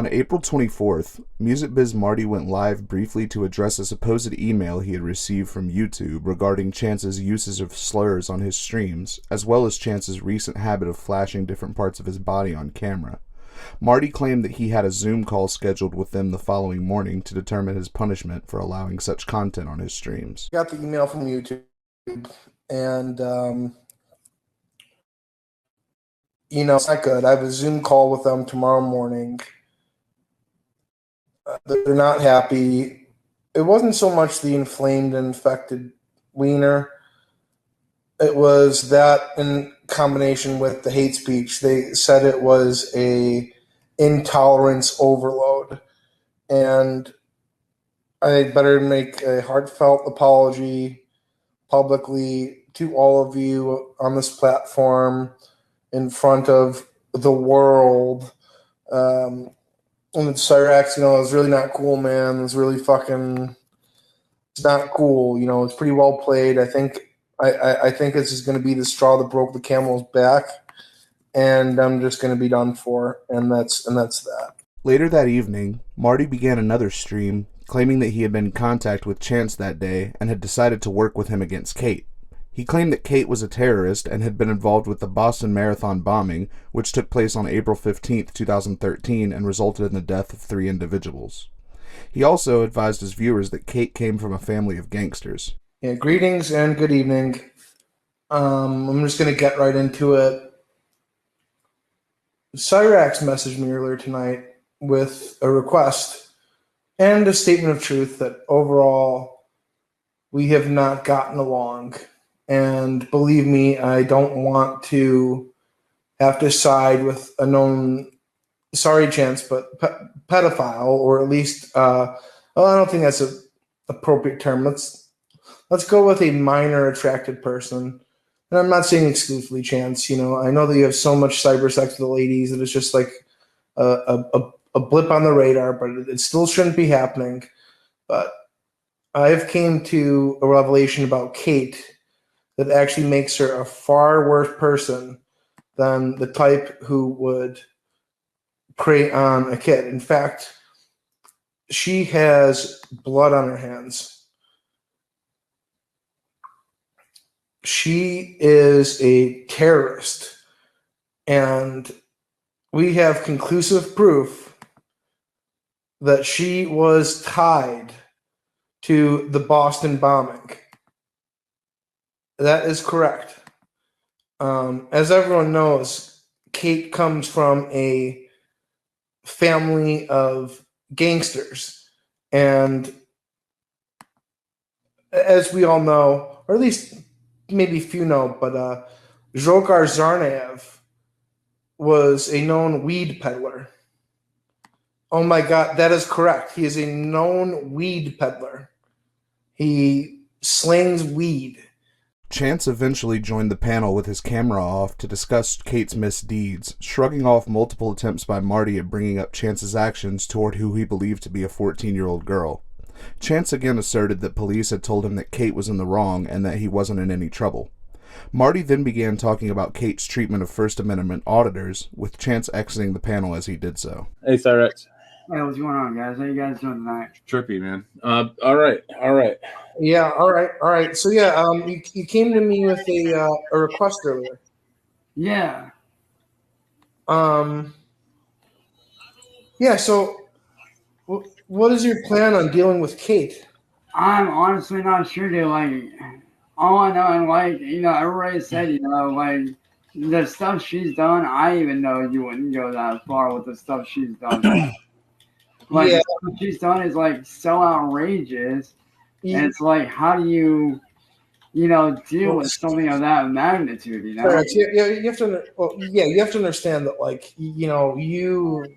On April 24th, Music Biz Marty went live briefly to address a supposed email he had received from YouTube regarding Chance's uses of slurs on his streams, as well as Chance's recent habit of flashing different parts of his body on camera. Marty claimed that he had a Zoom call scheduled with them the following morning to determine his punishment for allowing such content on his streams. Got the email from YouTube, and it's not good. I have a Zoom call with them tomorrow morning. They're not happy. It wasn't so much the inflamed and infected wiener. It was that in combination with the hate speech. They said it was a intolerance overload. And I better make a heartfelt apology publicly to all of you on this platform in front of the world. And Cyrax, it was really not cool, man. It was really it's not cool. It's pretty well played. I think this is going to be the straw that broke the camel's back, and I'm just going to be done for, and that's that. Later that evening, Marty began another stream, claiming that he had been in contact with Chance that day and had decided to work with him against Kate. He claimed that Kate was a terrorist and had been involved with the Boston Marathon bombing, which took place on April 15, 2013, and resulted in the death of 3 individuals. He also advised his viewers that Kate came from a family of gangsters. Yeah, greetings and good evening. I'm just going to get right into it. Cyrax messaged me earlier tonight with a request and a statement of truth that overall we have not gotten along. And believe me, I don't want to have to side with a known, sorry, Chance, but pedophile, or at least, I don't think that's an appropriate term. Let's go with a minor attracted person. And I'm not saying exclusively Chance. I know that you have so much cyber sex with the ladies that it's just like a blip on the radar, but it still shouldn't be happening. But I've came to a revelation about Kate that actually makes her a far worse person than the type who would prey on a kid. In fact, she has blood on her hands. She is a terrorist, and we have conclusive proof that she was tied to the Boston bombing. That is correct. As everyone knows, Kate comes from a family of gangsters. And as we all know, or at least maybe few know, but Dzhokhar Tsarnaev was a known weed peddler. Oh my God, that is correct. He is a known weed peddler. He slings weed. Chance eventually joined the panel with his camera off to discuss Kate's misdeeds, shrugging off multiple attempts by Marty at bringing up Chance's actions toward who he believed to be a 14-year-old girl. Chance again asserted that police had told him that Kate was in the wrong and that he wasn't in any trouble. Marty then began talking about Kate's treatment of First Amendment auditors, with Chance exiting the panel as he did so. Hey, Cyrex. Hey, what's going on, guys? How you guys doing tonight? Trippy, man. All right. Yeah, all right. So yeah, you came to me with a request earlier. Yeah. Yeah. So, what is your plan on dealing with Kate? I'm honestly not sure, dude. Like, all I know, and everybody said, the stuff she's done. I even know you wouldn't go that far with the stuff she's done. The stuff she's done is so outrageous. Yeah. And it's how do you deal with something of that magnitude, Right. You have to understand that, what you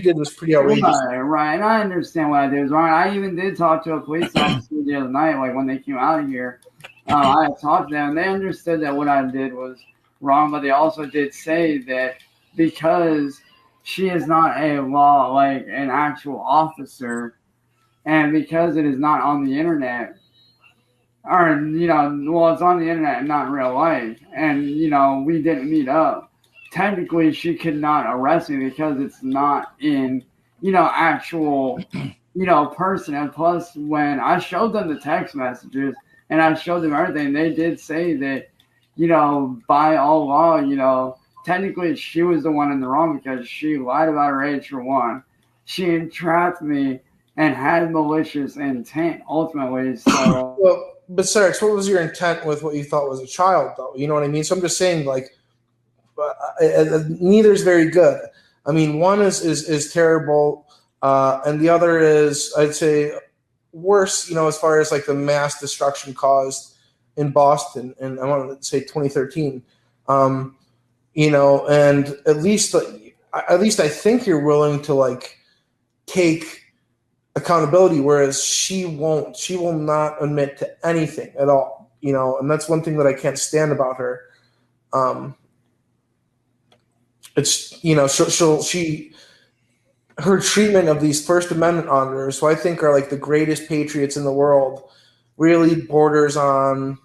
did was pretty outrageous. Right. And I understand what I did was wrong. I even did talk to a police officer the other night, when they came out of here. I talked to them. They understood that what I did was wrong, but they also did say that because she is not a law, an actual officer, and because it is not on the internet, or, it's on the internet and not in real life, and, we didn't meet up, technically she could not arrest me because it's not in actual, person. And plus, when I showed them the text messages and I showed them everything, they did say that, by all law, technically she was the one in the wrong because she lied about her age for one. She entrapped me and had malicious intent ultimately. So, Well, but Sarx, what was your intent with what you thought was a child, though? You know what I mean? So I'm just saying, like, neither is very good. I mean, one is terrible, and the other is, I'd say, worse. As far as like the mass destruction caused in Boston, and I want to say 2013. And at least I think you're willing to like take accountability, whereas she won't. She will not admit to anything at all. And that's one thing that I can't stand about her. It's her treatment of these First Amendment auditors, who I think are like the greatest patriots in the world, really borders on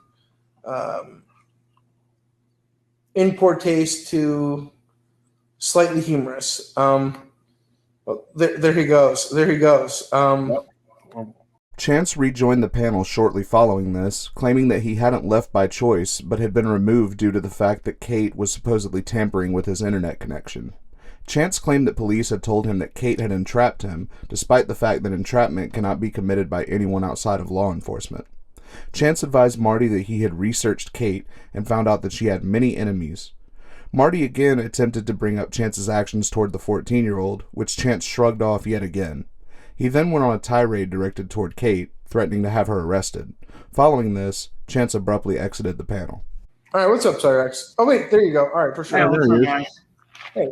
in poor taste to slightly humorous. There he goes. There he goes. Chance rejoined the panel shortly following this, claiming that he hadn't left by choice, but had been removed due to the fact that Kate was supposedly tampering with his internet connection. Chance claimed that police had told him that Kate had entrapped him, despite the fact that entrapment cannot be committed by anyone outside of law enforcement. Chance advised Marty that he had researched Kate and found out that she had many enemies. Marty again attempted to bring up Chance's actions toward the 14-year-old, which Chance shrugged off yet again. He then went on a tirade directed toward Kate, threatening to have her arrested. Following this, Chance abruptly exited the panel. All right, what's up, Cyrex? Oh, wait, there you go. All right, for sure. Hey, what's up, guys? Hey.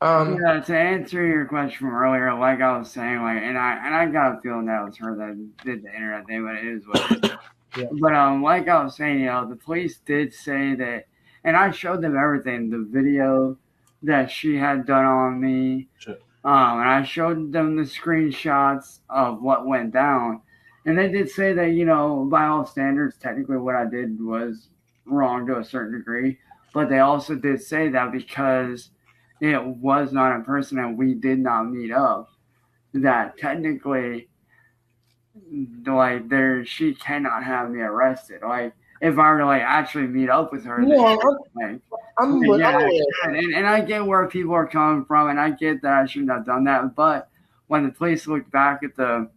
To answer your question from earlier, like I was saying, and I got a feeling that was her that did the internet thing, but it is what it is. Yeah. But like I was saying, the police did say that, and I showed them everything, the video that she had done on me, and I showed them the screenshots of what went down, and they did say that by all standards, technically what I did was wrong to a certain degree, but they also did say that because it was not in person and we did not meet up, that technically, she cannot have me arrested. Like, if I were to actually meet up with her, and I get where people are coming from, and I get that I shouldn't have done that. But when the police looked back at the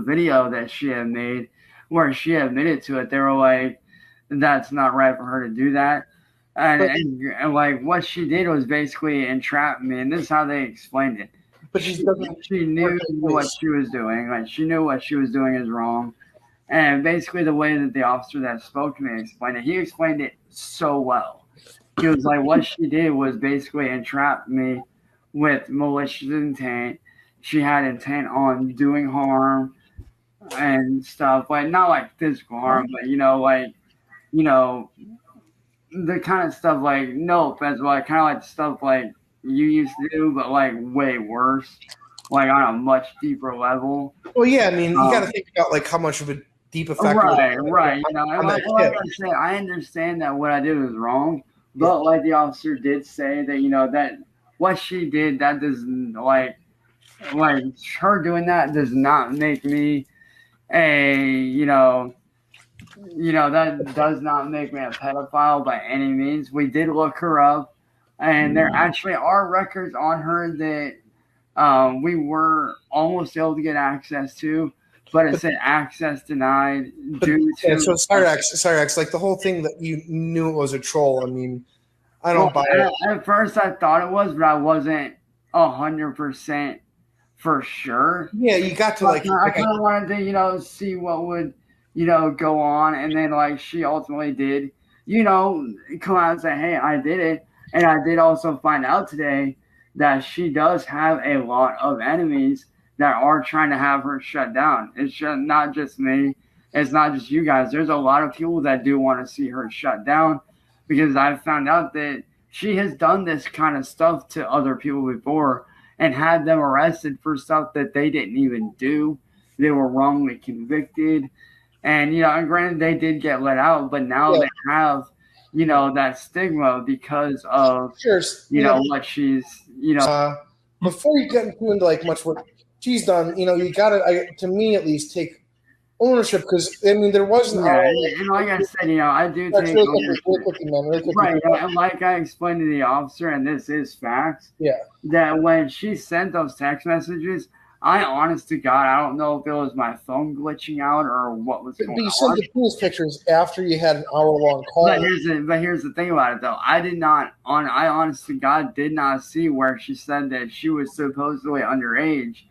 video that she had made, where she admitted to it, they were like, "That's not right for her to do that." And what she did was basically entrap me, and this is how they explained it. But she knew what she was doing. Like, she knew what she was doing is wrong. And basically the way that the officer that spoke to me explained it, he explained it so well. He was like, what she did was basically entrap me with malicious intent. She had intent on doing harm and stuff. Not like physical harm, but the kind of stuff nope, as well, kind of like stuff like you used to do, but way worse, on a much deeper level. Well, yeah, I mean, you got to think about how much of a deep effect. Right. Like I said, I understand that what I did was wrong, but like the officer did say that that what she did, that doesn't her doing that does not make me that does not make me a pedophile by any means. We did look her up, and there actually are records on her that we were almost able to get access to, but it said access denied due to. So Cyrex, like the whole thing that you knew it was a troll. I mean, I don't buy it. At first, I thought it was, but I wasn't 100% for sure. Yeah, you got to I kind of wanted to see what would go on, and then she ultimately did come out and say, hey, I did it. And I did also find out today that she does have a lot of enemies that are trying to have her shut down. It's not just me, it's not just you guys. There's a lot of people that do want to see her shut down, because I've found out that she has done this kind of stuff to other people before and had them arrested for stuff that they didn't even do. They were wrongly convicted. And, and granted, they did get let out, but now they have, that stigma because of, what she's, before you get into like much what she's done, you gotta, to me at least, take ownership because there wasn't. Yeah, and like I said, I do take ownership. Right, and like I explained to the officer, and this is facts. Yeah. That when she sent those text messages, I honest to God, I don't know if it was my phone glitching out or what was going on. But you sent the penis pictures after you had an hour-long call. But here's the thing about it, though. I honest to God did not see where she said that she was supposedly underage.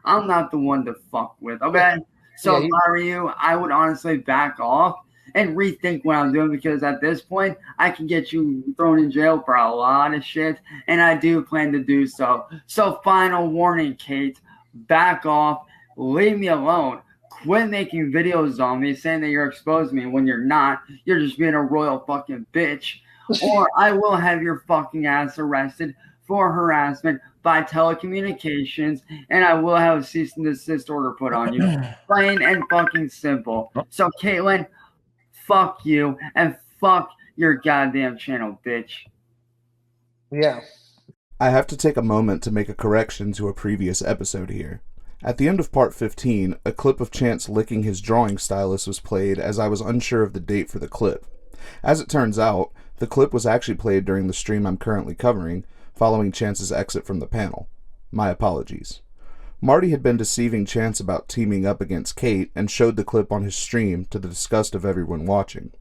I'm not the one to fuck with, okay? So if I were you, I would honestly back off and rethink what I'm doing because at this point, I can get you thrown in jail for a lot of shit, and I do plan to do so. So final warning, Kate, back off, leave me alone. Quit making videos on me saying that you're exposing me when you're not. You're just being a royal fucking bitch. Or I will have your fucking ass arrested for harassment by telecommunications, and I will have a cease and desist order put on you. Plain and fucking simple. So, Caitlin, fuck you, and fuck your goddamn channel, bitch. Yeah. I have to take a moment to make a correction to a previous episode here. At the end of part 15, a clip of Chance licking his drawing stylus was played as I was unsure of the date for the clip. As it turns out, the clip was actually played during the stream I'm currently covering, following Chance's exit from the panel. My apologies. Marty had been deceiving Chance about teaming up against Kate and showed the clip on his stream to the disgust of everyone watching.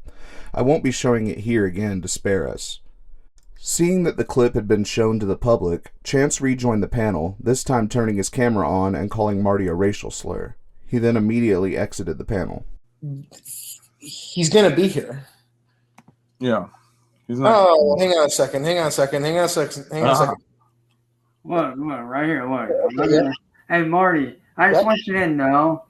I won't be showing it here again to spare us. Seeing that the clip had been shown to the public, Chance rejoined the panel, this time turning his camera on and calling Marty a racial slur. He then immediately exited the panel. He's gonna be here. Yeah. He's not. Oh, hang on a second. Look, right here, look. Hey, Marty, I just want you to know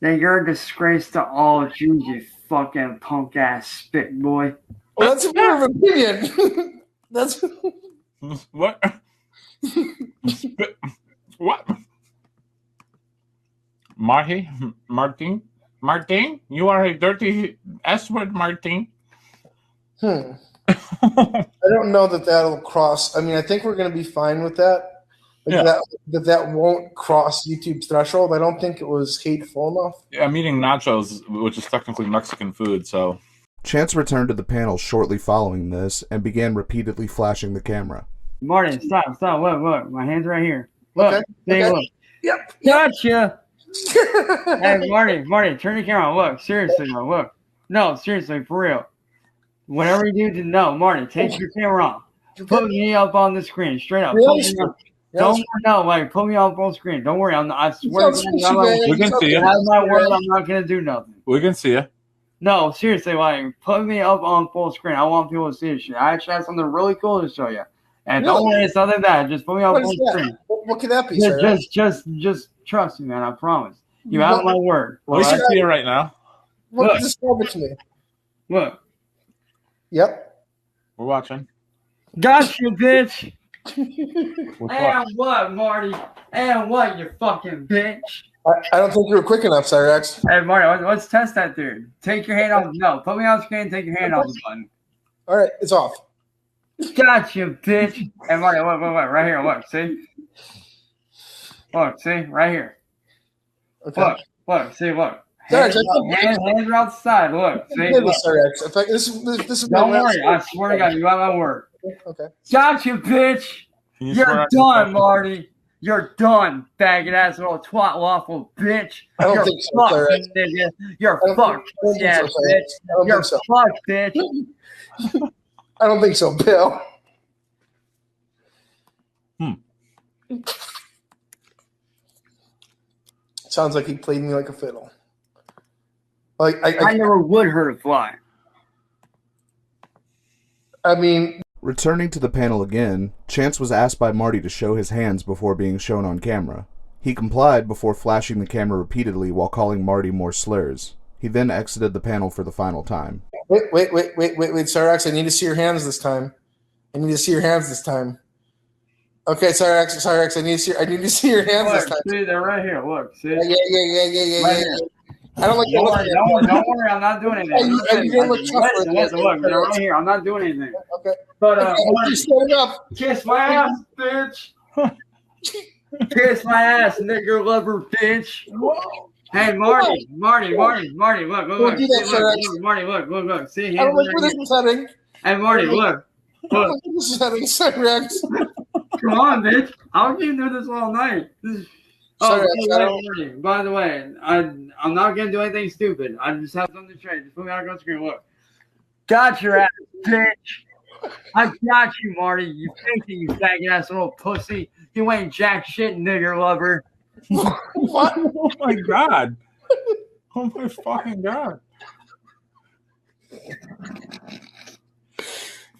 that you're a disgrace to all Jews, you fucking punk-ass spit boy. Well, that's a matter of opinion. That's... What? What? Martin? You are a dirty S-word, Martin. I don't know that that'll cross. I think we're going to be fine with that. That won't cross YouTube's threshold. I don't think it was hateful enough. Yeah, I'm eating nachos, which is technically Mexican food, so... Chance returned to the panel shortly following this and began repeatedly flashing the camera. Marty, stop. Look. My hand's right here. Look. Okay. Look. Yep. Gotcha. Hey, Marty, turn your camera on. Look, seriously, look. No, seriously, for real. Whatever you do to know, Marty, take your camera off. Put me up on the screen, straight up. Put me up on screen. Don't worry, I swear to God, we can see you. Have my word, I'm not gonna do nothing. We can see you. No, seriously, put me up on full screen. I want people to see this shit. I actually have something really cool to show you. And don't worry, it's nothing bad. Just put me up on full screen. What could that be, sir? Just trust me, man. I promise. You have my word. We should see you right now. Look, describe it to me. Look. Yep. We're watching. Gotcha, bitch. And what, Marty? And what, you fucking bitch? I don't think you were quick enough, Cyrex. Hey, Marty, let's test that dude. Take your hand off. No, put me on screen. Take your hand off the button. All right, it's off. Gotcha, bitch. Hey, Marty, look, right here. Look, see? Look, see? Right here. Okay. Look, see, look. Hands are outside. Look, see? Look. In fact, this is Don't worry. I swear to God, you got my word. Okay. Gotcha, bitch. You're done, Marty. You're done, faggot ass little twat waffle bitch. I don't think so, sir. Nigga. You're fucked, yeah, bitch. You're fucked, bitch. I don't think so, Bill. Sounds like he played me like a fiddle. Like I never would hurt a fly. Returning to the panel again, Chance was asked by Marty to show his hands before being shown on camera. He complied before flashing the camera repeatedly while calling Marty more slurs. He then exited the panel for the final time. Wait, Cyrex, I need to see your hands this time. Okay, Cyrex, I need to see your hands this time. See, they're right here. Look, see? Yeah. Right here. I don't like don't worry, I'm not doing anything. Listen, look, they're right here. I'm not doing anything. Okay. But stand up. Kiss my ass, bitch. Kiss my ass, nigger lover, bitch. Hey, Marty, look. Don't do that, See, Sir X. look, Marty, look. See, I he's don't like right where this here. is heading. Hey, Marty, look. I don't like where this is heading, Sir X. Come on, bitch. I'll keep doing this all night. Sir Oh, X, wait, Marty. By the way, I'm not gonna do anything stupid. I just have something to say. Just put me on the screen. Look. Got your ass, bitch. I got you, Marty. You think it, you faggot ass little pussy. You ain't jack shit, nigger lover. What? Oh my god. Oh my fucking god.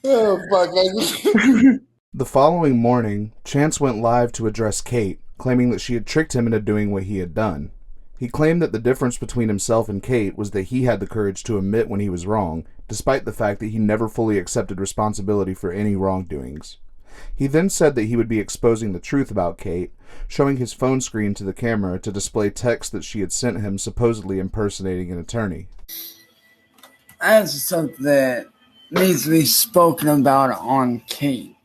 Oh, fuck. The following morning, Chance went live to address Kate, claiming that she had tricked him into doing what he had done. He claimed that the difference between himself and Kate was that he had the courage to admit when he was wrong, despite the fact that he never fully accepted responsibility for any wrongdoings. He then said that he would be exposing the truth about Kate, showing his phone screen to the camera to display texts that she had sent him supposedly impersonating an attorney. That's something that needs to be spoken about on Kate.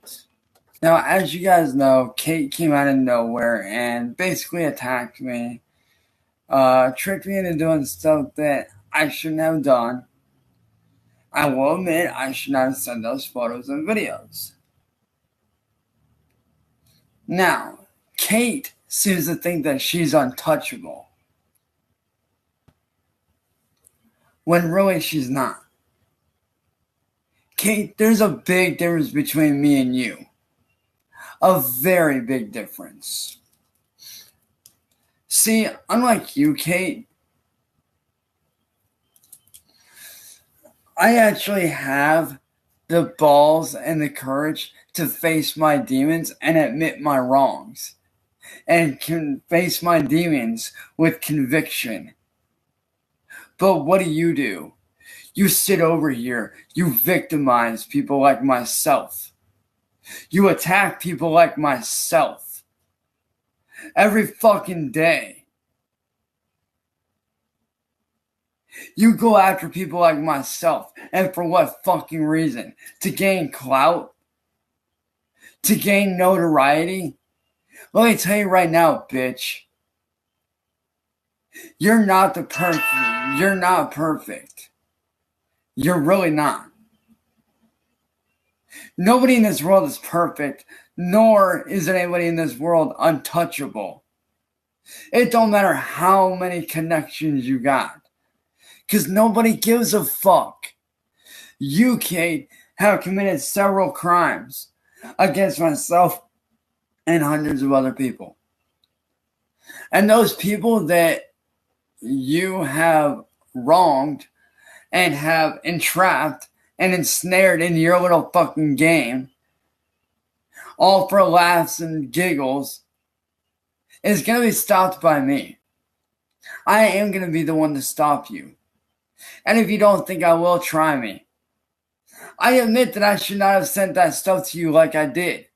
Now, as you guys know, Kate came out of nowhere and basically attacked me, tricked me into doing stuff that I shouldn't have done. I will admit I should not have sent those photos and videos. Now, Kate seems to think that she's untouchable, when really she's not. Kate, there's a big difference between me and you. A very big difference. See, unlike you, Kate, I actually have the balls and the courage to face my demons and admit my wrongs. And can face my demons with conviction. But what do? You sit over here, you victimize people like myself. You attack people like myself. Every fucking day. You go after people like myself. And for what fucking reason? To gain clout? To gain notoriety? Let me tell you right now, bitch. You're not perfect. You're not perfect. You're really not. Nobody in this world is perfect, nor is anybody in this world untouchable. It don't matter how many connections you got, because nobody gives a fuck. You, Kate, have committed several crimes against myself and hundreds of other people. And those people that you have wronged and have entrapped and ensnared in your little fucking game, all for laughs and giggles, is going to be stopped by me. I am going to be the one to stop you. And if you don't think I will, try me. I admit that I should not have sent that stuff to you like I did.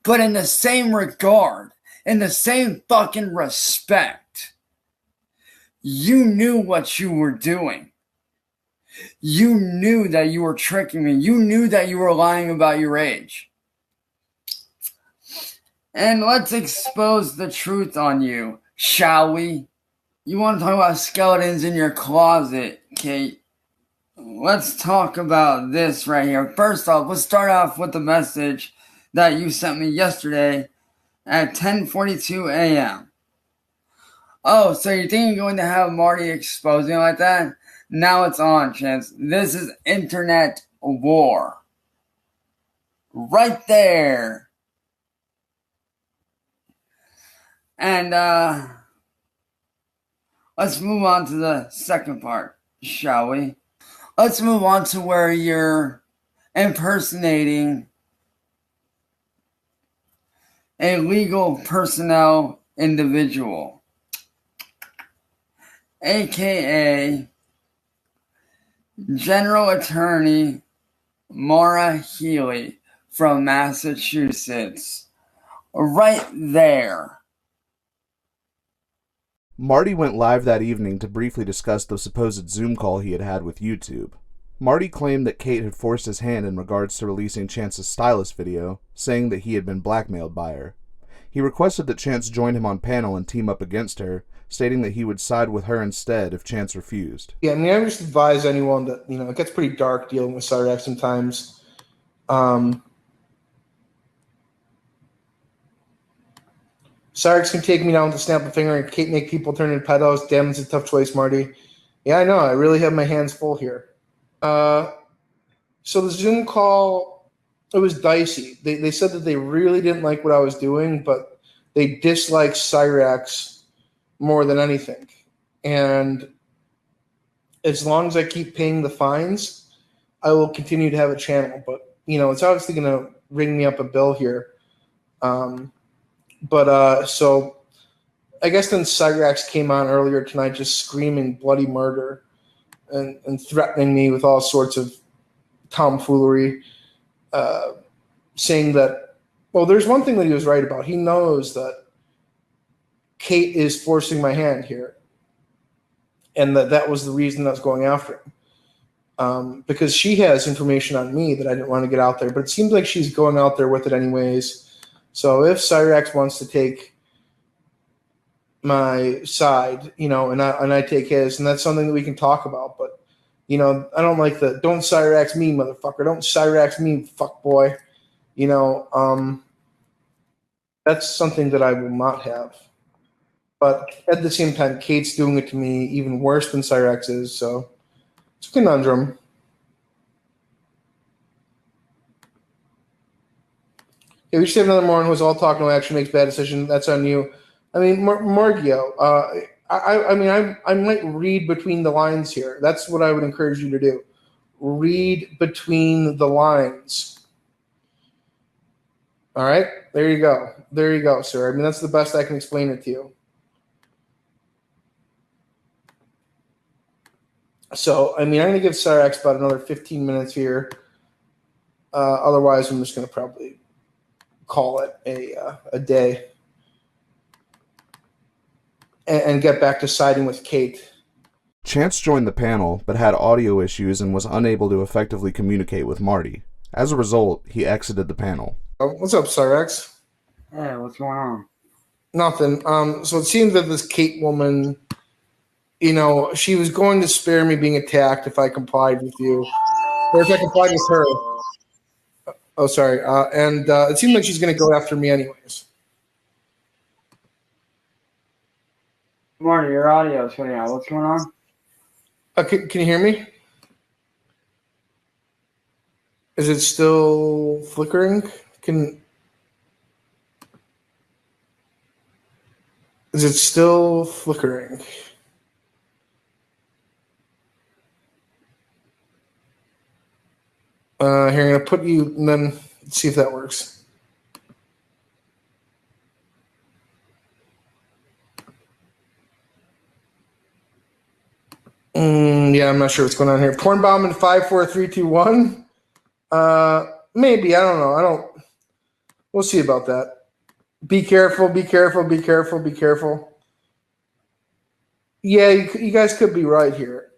But in the same regard, in the same fucking respect, you knew what you were doing. You knew that you were tricking me. You knew that you were lying about your age. And let's expose the truth on you, shall we? You want to talk about skeletons in your closet, Kate? Let's talk about this right here. First off, let's start off with the message that you sent me yesterday at 10:42 a.m. Oh, so you think you're going to have Marty expose me like that? Now it's on, Chance. This is internet war. Right there. And let's move on to the second part, shall we? Let's move on to where you're impersonating a legal personnel individual, aka General Attorney Maura Healey from Massachusetts. Right there. Marty went live that evening to briefly discuss the supposed Zoom call he had had with YouTube. Marty claimed that Kate had forced his hand in regards to releasing Chance's stylist video, saying that he had been blackmailed by her. He requested that Chance join him on panel and team up against her, stating that he would side with her instead if Chance refused. Yeah, I mean, I just advise anyone that, it gets pretty dark dealing with Cyrax sometimes. Cyrax can take me down with a snap of a finger, and Kate make people turn into pedos. Damn, it's a tough choice, Marty. Yeah, I know. I really have my hands full here. So the Zoom call, it was dicey. They said that they really didn't like what I was doing, but they disliked Cyrax more than anything. And as long as I keep paying the fines, I will continue to have a channel. But, it's obviously going to ring me up a bill here. So I guess then Cyrax came on earlier tonight just screaming bloody murder and threatening me with all sorts of tomfoolery, saying that, well, there's one thing that he was right about. He knows that Kate is forcing my hand here, and that was the reason I was going after him, because she has information on me that I didn't want to get out there. But it seems like she's going out there with it anyways. So if Cyrax wants to take my side, and I take his, and that's something that we can talk about. But, I don't like the "don't Cyrax me, motherfucker. Don't Cyrax me, fuck boy." That's something that I will not have. But at the same time, Kate's doing it to me even worse than Cyrax is. So it's a conundrum. Yeah, we just have another moron who's all talk, no action, makes bad decisions. That's on you. I mean, Margio, I might read between the lines here. That's what I would encourage you to do. Read between the lines. All right? There you go. There you go, sir. I mean, that's the best I can explain it to you. So, I mean, I'm going to give Cyrax about another 15 minutes here. Otherwise, I'm just going to probably call it a day and get back to siding with Kate. Chance joined the panel, but had audio issues and was unable to effectively communicate with Marty. As a result, he exited the panel. Oh, what's up, Cyrax? Hey, what's going on? Nothing. So it seems that this Kate woman, she was going to spare me being attacked if I complied with you, or if I complied with her. Oh, sorry. And it seemed like she's going to go after me anyways. Marty, your audio is cutting out. What's going on? Can you hear me? Is it still flickering? Is it still flickering? Here, I'm going to put you, and then see if that works. Yeah, I'm not sure what's going on here. Pornbaum in 5, 4, 3, 2, 1. Maybe, I don't know. We'll see about that. Be careful, be careful, be careful, be careful. Yeah, you guys could be right here.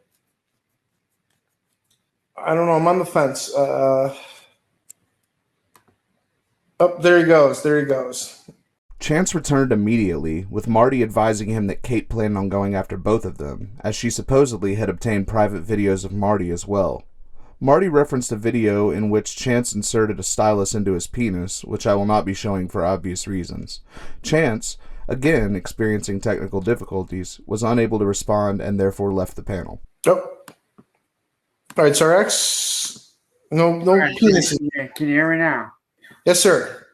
I don't know. I'm on the fence. Oh, there he goes. There he goes. Chance returned immediately, with Marty advising him that Kate planned on going after both of them, as she supposedly had obtained private videos of Marty as well. Marty referenced a video in which Chance inserted a stylus into his penis, which I will not be showing for obvious reasons. Chance, again experiencing technical difficulties, was unable to respond and therefore left the panel. Oh. All right, Cyrax. No Right, penis. can you hear me now? Yes, sir.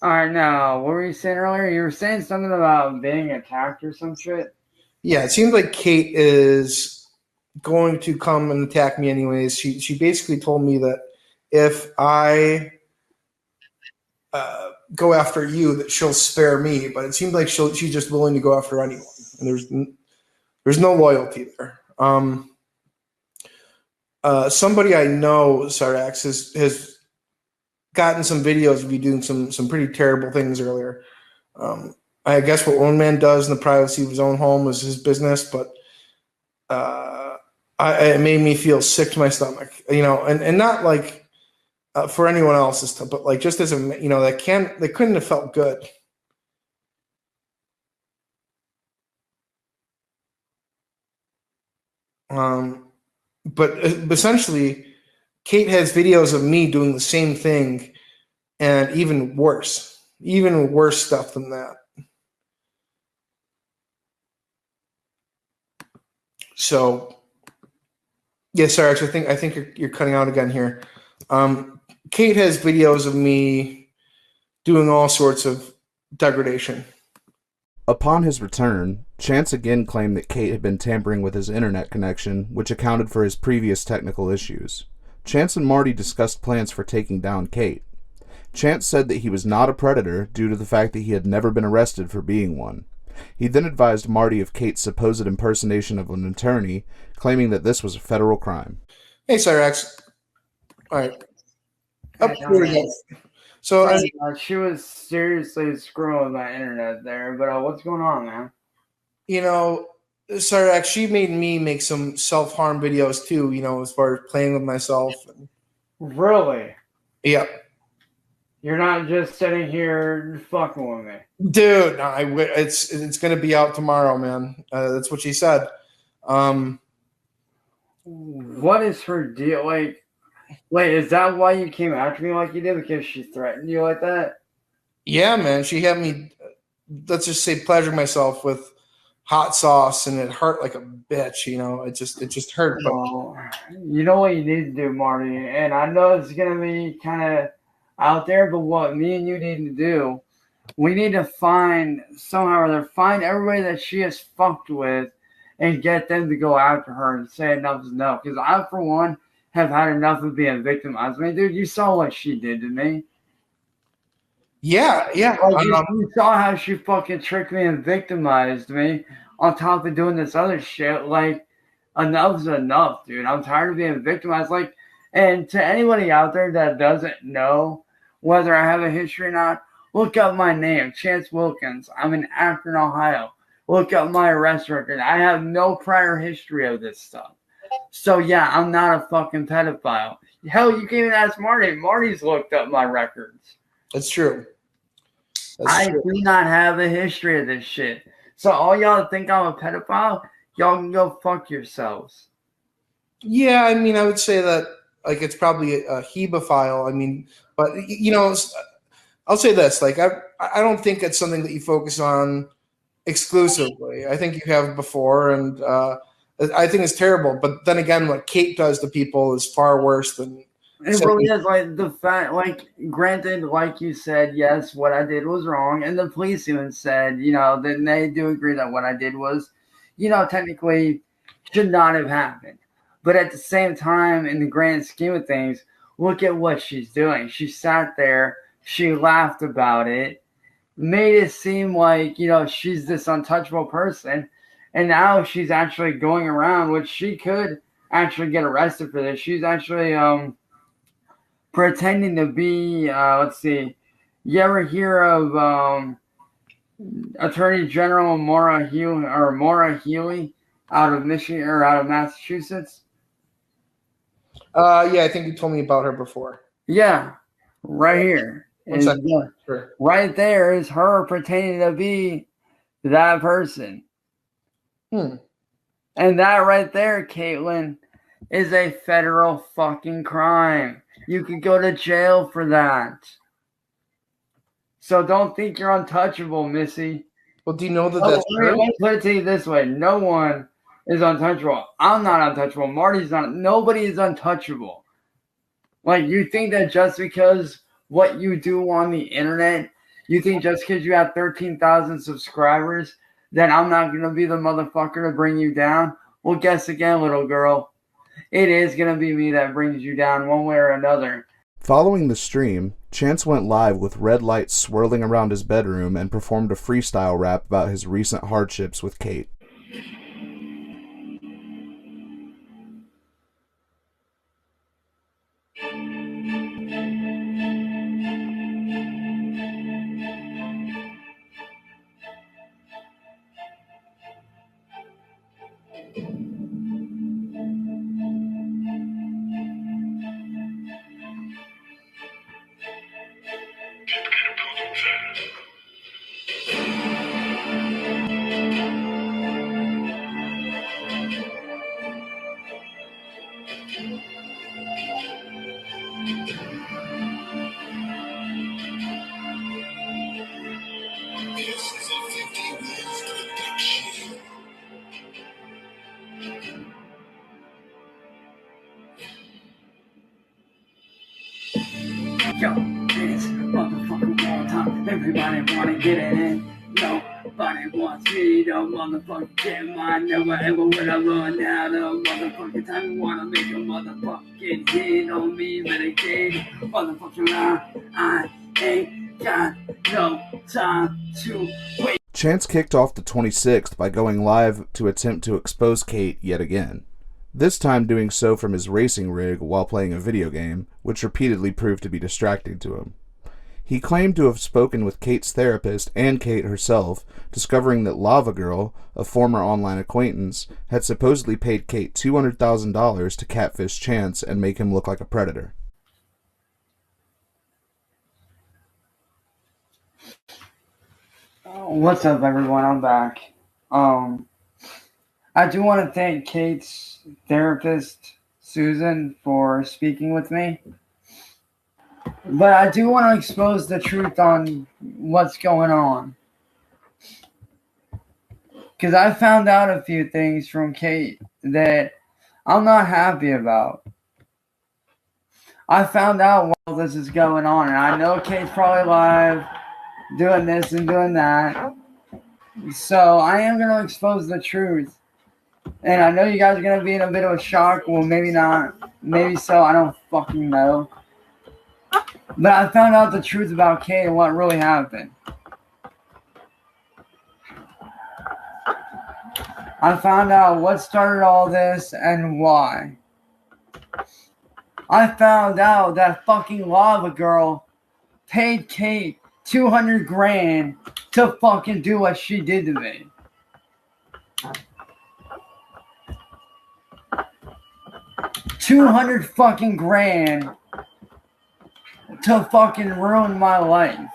All right, now, what were you saying earlier? You were saying something about being attacked or some shit? Yeah, it seems like Kate is going to come and attack me anyways. She basically told me that if I go after you, that she'll spare me. But it seems like she's just willing to go after anyone. And there's no loyalty there. Somebody I know, Cyrax, has gotten some videos of you doing some pretty terrible things earlier. I guess what one man does in the privacy of his own home is his business, but it made me feel sick to my stomach, and not like for anyone else's, but like just as a, that couldn't have felt good. But essentially, Kate has videos of me doing the same thing and even worse stuff than that. So, yeah, sorry, actually, I think you're cutting out again here. Kate has videos of me doing all sorts of degradation. Upon his return, Chance again claimed that Kate had been tampering with his internet connection, which accounted for his previous technical issues. Chance and Marty discussed plans for taking down Kate. Chance said that he was not a predator due to the fact that he had never been arrested for being one. He then advised Marty of Kate's supposed impersonation of an attorney, claiming that this was a federal crime. Hey, Cyrax. All right. Up here we go. So, she was seriously screwing my internet there, but what's going on, man? Cyrax, she made me make some self-harm videos too, as far as playing with myself. Really? Yeah. You're not just sitting here fucking with me. Dude, no, it's going to be out tomorrow, man. That's what she said. What is her deal? Like, wait, is that why you came after me like you did? Because she threatened you like that? Yeah, man. She had me, let's just say, pleasure myself with hot sauce, and it hurt like a bitch. It just hurt. Well, you know what you need to do, Marty, and I know it's gonna be kind of out there, but what me and you need to do, we need to find somehow or other, find everybody that she has fucked with, and get them to go after her and say enough is enough. Because I, for one, have had enough of being victimized. I mean, dude, you saw what she did to me. Yeah. Like, you saw how she fucking tricked me and victimized me on top of doing this other shit. Like, enough's enough, dude. I'm tired of being victimized. Like, and to anybody out there that doesn't know whether I have a history or not, look up my name, Chance Wilkins. I'm in Akron, Ohio. Look up my arrest record. I have no prior history of this stuff. So, yeah, I'm not a fucking pedophile. Hell, you can even ask Marty. Marty's looked up my records. That's true. I do not have a history of this shit. So all y'all think I'm a pedophile, y'all can go fuck yourselves. Yeah, I mean, I would say that like it's probably a hebephile. I mean, but I'll say this: like I don't think it's something that you focus on exclusively. I think you have before, and I think it's terrible. But then again, what Kate does to people is far worse than. It really is, like, the fact, like, granted, like you said, yes, what I did was wrong, and the police even said, that they do agree that what I did was, technically should not have happened. But at the same time, in the grand scheme of things, look at what she's doing. She sat there, she laughed about it, made it seem like, she's this untouchable person, and now she's actually going around, which she could actually get arrested for this. She's actually, pretending to be, let's see, you ever hear of Attorney General Maura Healey out of Michigan or out of Massachusetts? Yeah, I think you told me about her before. Yeah, right here. Sure. Right there is her pretending to be that person. And that right there, Caitlin, is a federal fucking crime. You could go to jail for that. So don't think you're untouchable, Missy. Well, do you know that that's true? Let me put it to you this way. No one is untouchable. I'm not untouchable. Marty's not. Nobody is untouchable. Like, you think that just because what you do on the internet, you think just because you have 13,000 subscribers, that I'm not going to be the motherfucker to bring you down? Well, guess again, little girl. It is going to be me that brings you down one way or another. Following the stream, Chance went live with red lights swirling around his bedroom and performed a freestyle rap about his recent hardships with Kate. Yo, it's motherfucking all time. Everybody wanna get it in. Nobody wants me to motherfucking get mine. Never ever will I run out of motherfucking time. Wanna make a motherfucking hit on me, but I can't. Motherfucking lie. I ain't got no time to wait. Chance kicked off the 26th by going live to attempt to expose Kate yet again, this time doing so from his racing rig while playing a video game, which repeatedly proved to be distracting to him. He claimed to have spoken with Kate's therapist and Kate herself, discovering that Lava Girl, a former online acquaintance, had supposedly paid Kate $200,000 to catfish Chance and make him look like a predator. What's up, everyone? I'm back. I do want to thank Kate's therapist, Susan, for speaking with me. But I do want to expose the truth on what's going on. Because I found out a few things from Kate that I'm not happy about. I found out while this is going on, and I know Kate's probably live doing this and doing that. So I am going to expose the truth. And I know you guys are going to be in a bit of a shock. Well, maybe not. Maybe so. I don't fucking know. But I found out the truth about Kate and what really happened. I found out what started all this and why. I found out that fucking Lava Girl paid Kate $200,000 to fucking do what she did to me. $200,000 to fucking ruin my life.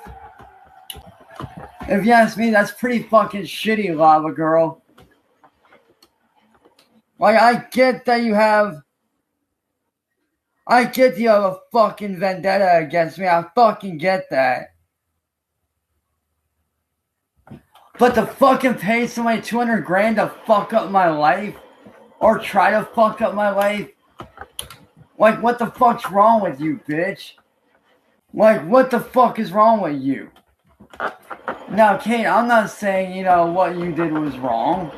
If you ask me, that's pretty fucking shitty, Lava Girl. Like, I get that you have a fucking vendetta against me. I fucking get that. But to fucking pay somebody $200,000 to fuck up my life, or try to fuck up my life, like, what the fuck's wrong with you, bitch? Like, what the fuck is wrong with you? Now, Kate, I'm not saying, what you did was wrong.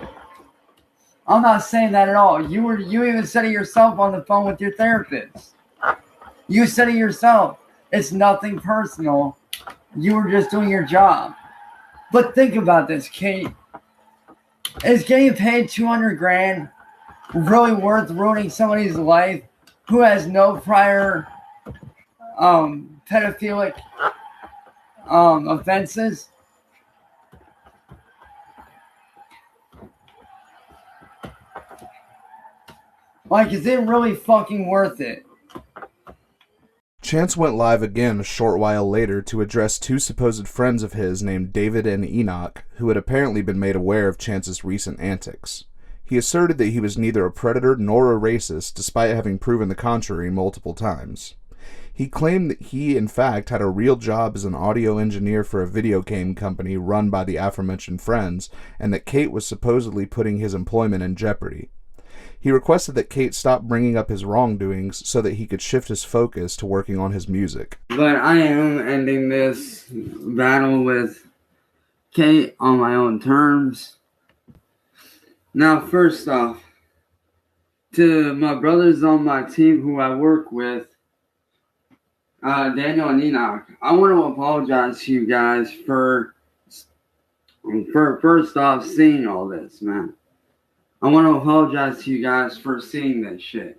I'm not saying that at all. You even said it yourself on the phone with your therapist. You said it yourself. It's nothing personal. You were just doing your job. But think about this, Kate. Is getting paid $200,000 really worth ruining somebody's life who has no prior pedophilic offenses? Like, is it really fucking worth it? Chance went live again a short while later to address two supposed friends of his named David and Enoch, who had apparently been made aware of Chance's recent antics. He asserted that he was neither a predator nor a racist, despite having proven the contrary multiple times. He claimed that he, in fact, had a real job as an audio engineer for a video game company run by the aforementioned friends, and that Kate was supposedly putting his employment in jeopardy. He requested that Kate stop bringing up his wrongdoings so that he could shift his focus to working on his music. But I am ending this battle with Kate on my own terms. Now, first off, to my brothers on my team who I work with, Daniel and Enoch, I want to apologize to you guys for first off seeing all this, man. I want to apologize to you guys for seeing this shit.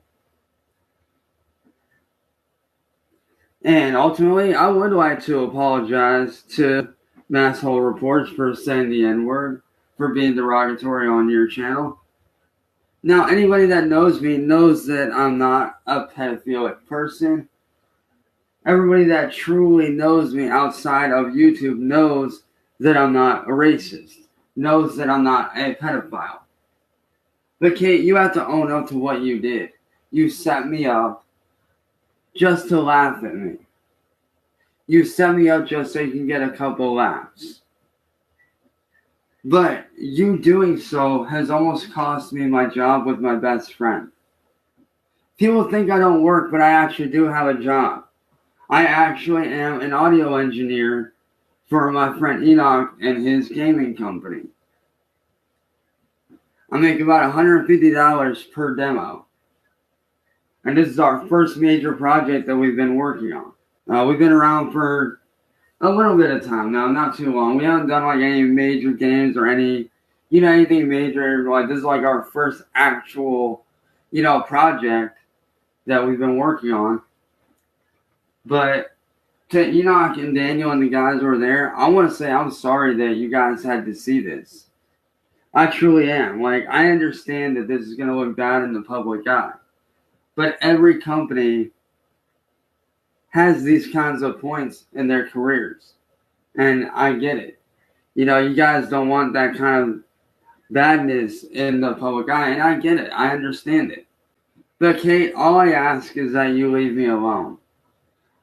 And ultimately, I would like to apologize to Masshole Reports for saying the N-word, for being derogatory on your channel. Now, anybody that knows me knows that I'm not a pedophilic person. Everybody that truly knows me outside of YouTube knows that I'm not a racist, knows that I'm not a pedophile. But Kate, you have to own up to what you did. You set me up just to laugh at me. You set me up just so you can get a couple laughs. But you doing so has almost cost me my job with my best friend. People think I don't work, but I actually do have a job. I actually am an audio engineer for my friend Enoch and his gaming company. I make about $150 per demo. And this is our first major project that we've been working on. We've been around for a little bit of time now, not too long. We haven't done like any major games or anything major. Like this is like our first actual, project that we've been working on. But to Enoch and Daniel and the guys who are there, I want to say I'm sorry that you guys had to see this. I truly am. Like, I understand that this is going to look bad in the public eye. But every company has these kinds of points in their careers. And I get it. You guys don't want that kind of badness in the public eye. And I get it. I understand it. But Kate, all I ask is that you leave me alone.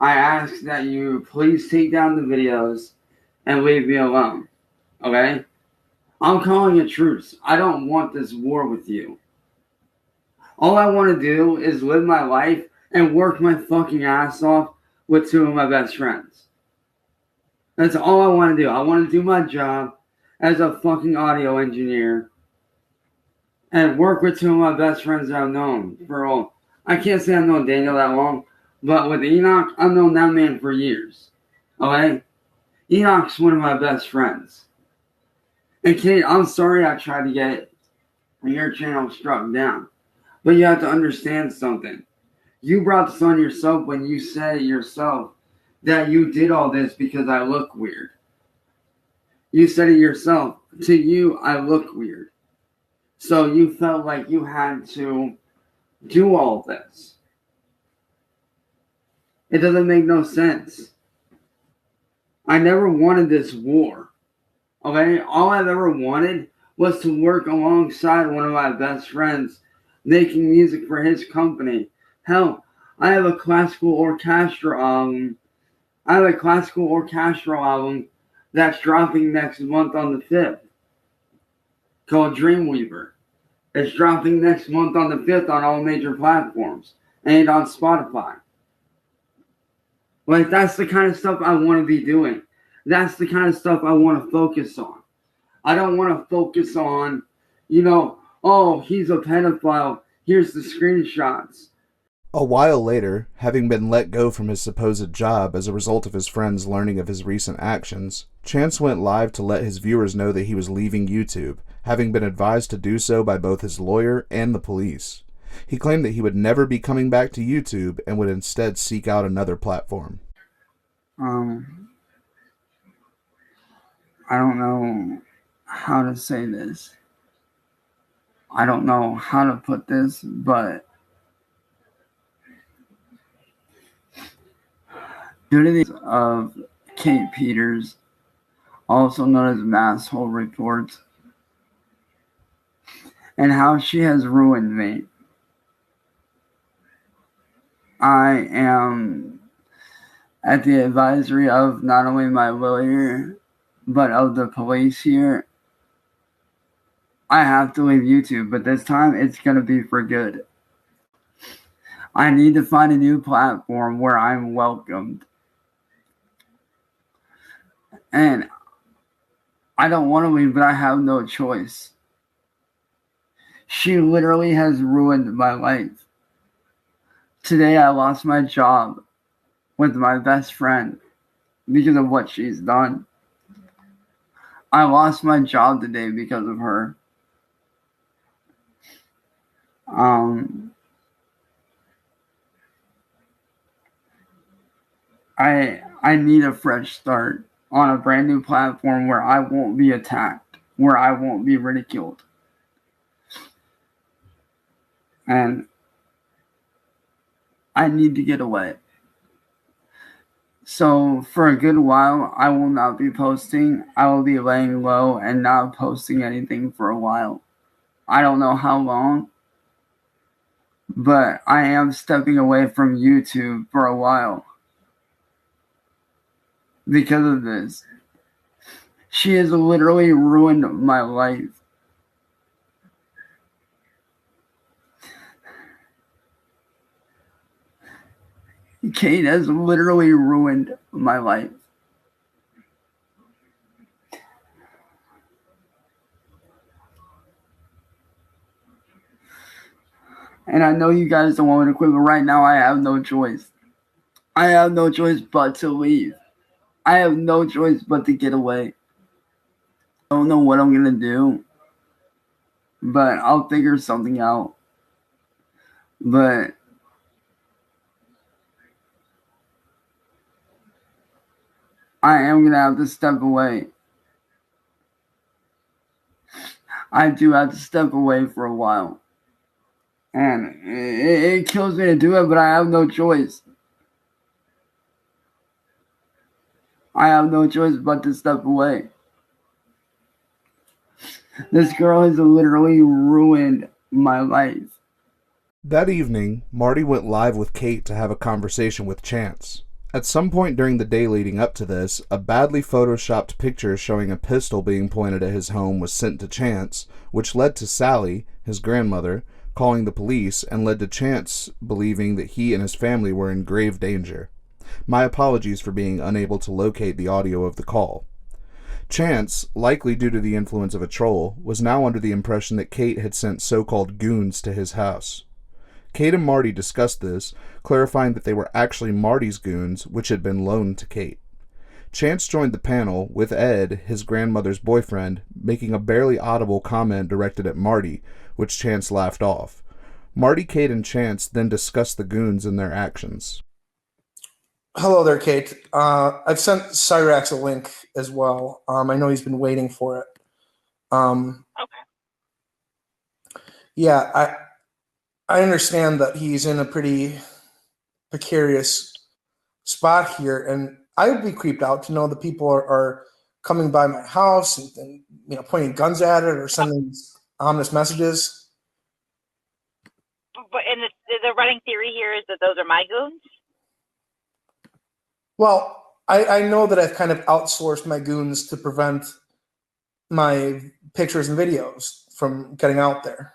I ask that you please take down the videos and leave me alone. Okay? I'm calling a truce. I don't want this war with you. All I want to do is live my life and work my fucking ass off with two of my best friends. That's all I want to do. I want to do my job as a fucking audio engineer and work with two of my best friends that I've known for all. I can't say I've known Daniel that long, but with Enoch, I've known that man for years. Okay? Enoch's one of my best friends. And Kate, I'm sorry I tried to get your channel struck down. But you have to understand something. You brought this on yourself when you said yourself that you did all this because I look weird. You said it yourself. To you, I look weird. So you felt like you had to do all this. It doesn't make no sense. I never wanted this war. Okay? All I've ever wanted was to work alongside one of my best friends making music for his company. Hell, I have a classical orchestral album. That's dropping next month on the 5th called Dreamweaver. It's dropping next month on the 5th on all major platforms and on Spotify. Like, that's the kind of stuff I want to be doing. That's the kind of stuff I want to focus on. I don't want to focus on, oh, he's a pedophile. Here's the screenshots. A while later, having been let go from his supposed job as a result of his friends learning of his recent actions, Chance went live to let his viewers know that he was leaving YouTube, having been advised to do so by both his lawyer and the police. He claimed that he would never be coming back to YouTube and would instead seek out another platform. I don't know how to say this. I don't know how to put this, but due to the of Kate Peters, also known as Masshole Reports, and how she has ruined me, I am at the advisory of not only my lawyer, but of the police here. I have to leave YouTube, but this time it's going to be for good. I need to find a new platform where I'm welcomed. And I don't want to leave, but I have no choice. She literally has ruined my life. Today I lost my job with my best friend because of what she's done. I lost my job today because of her. I need a fresh start on a brand new platform where I won't be attacked, where I won't be ridiculed. And I need to get away. So for a good while, I will not be posting. I will be laying low and not posting anything for a while. I don't know how long, but I am stepping away from YouTube for a while because of this. She has literally ruined my life. Kate has literally ruined my life. And I know you guys don't want me to quit, but right now I have no choice. I have no choice but to leave. I have no choice but to get away. I don't know what I'm going to do, but I'll figure something out. But I am going to have to step away. I do have to step away for a while. And it kills me to do it, but I have no choice. I have no choice but to step away. This girl has literally ruined my life. That evening, Marty went live with Kate to have a conversation with Chance. At some point during the day leading up to this, a badly photoshopped picture showing a pistol being pointed at his home was sent to Chance, which led to Sally, his grandmother, calling the police and led to Chance believing that he and his family were in grave danger. My apologies for being unable to locate the audio of the call. Chance, likely due to the influence of a troll, was now under the impression that Kate had sent so-called goons to his house. Kate and Marty discussed this, clarifying that they were actually Marty's goons, which had been loaned to Kate. Chance joined the panel, with Ed, his grandmother's boyfriend, making a barely audible comment directed at Marty, which Chance laughed off. Marty, Kate, and Chance then discussed the goons and their actions. Hello there, Kate. I've sent Cyrax a link as well. I know he's been waiting for it. Okay. Yeah, I understand that he's in a pretty precarious spot here, and I would be creeped out to know that people are coming by my house and pointing guns at it or sending ominous messages. But and the running theory here is that those are my goons. Well, I know that I've kind of outsourced my goons to prevent my pictures and videos from getting out there.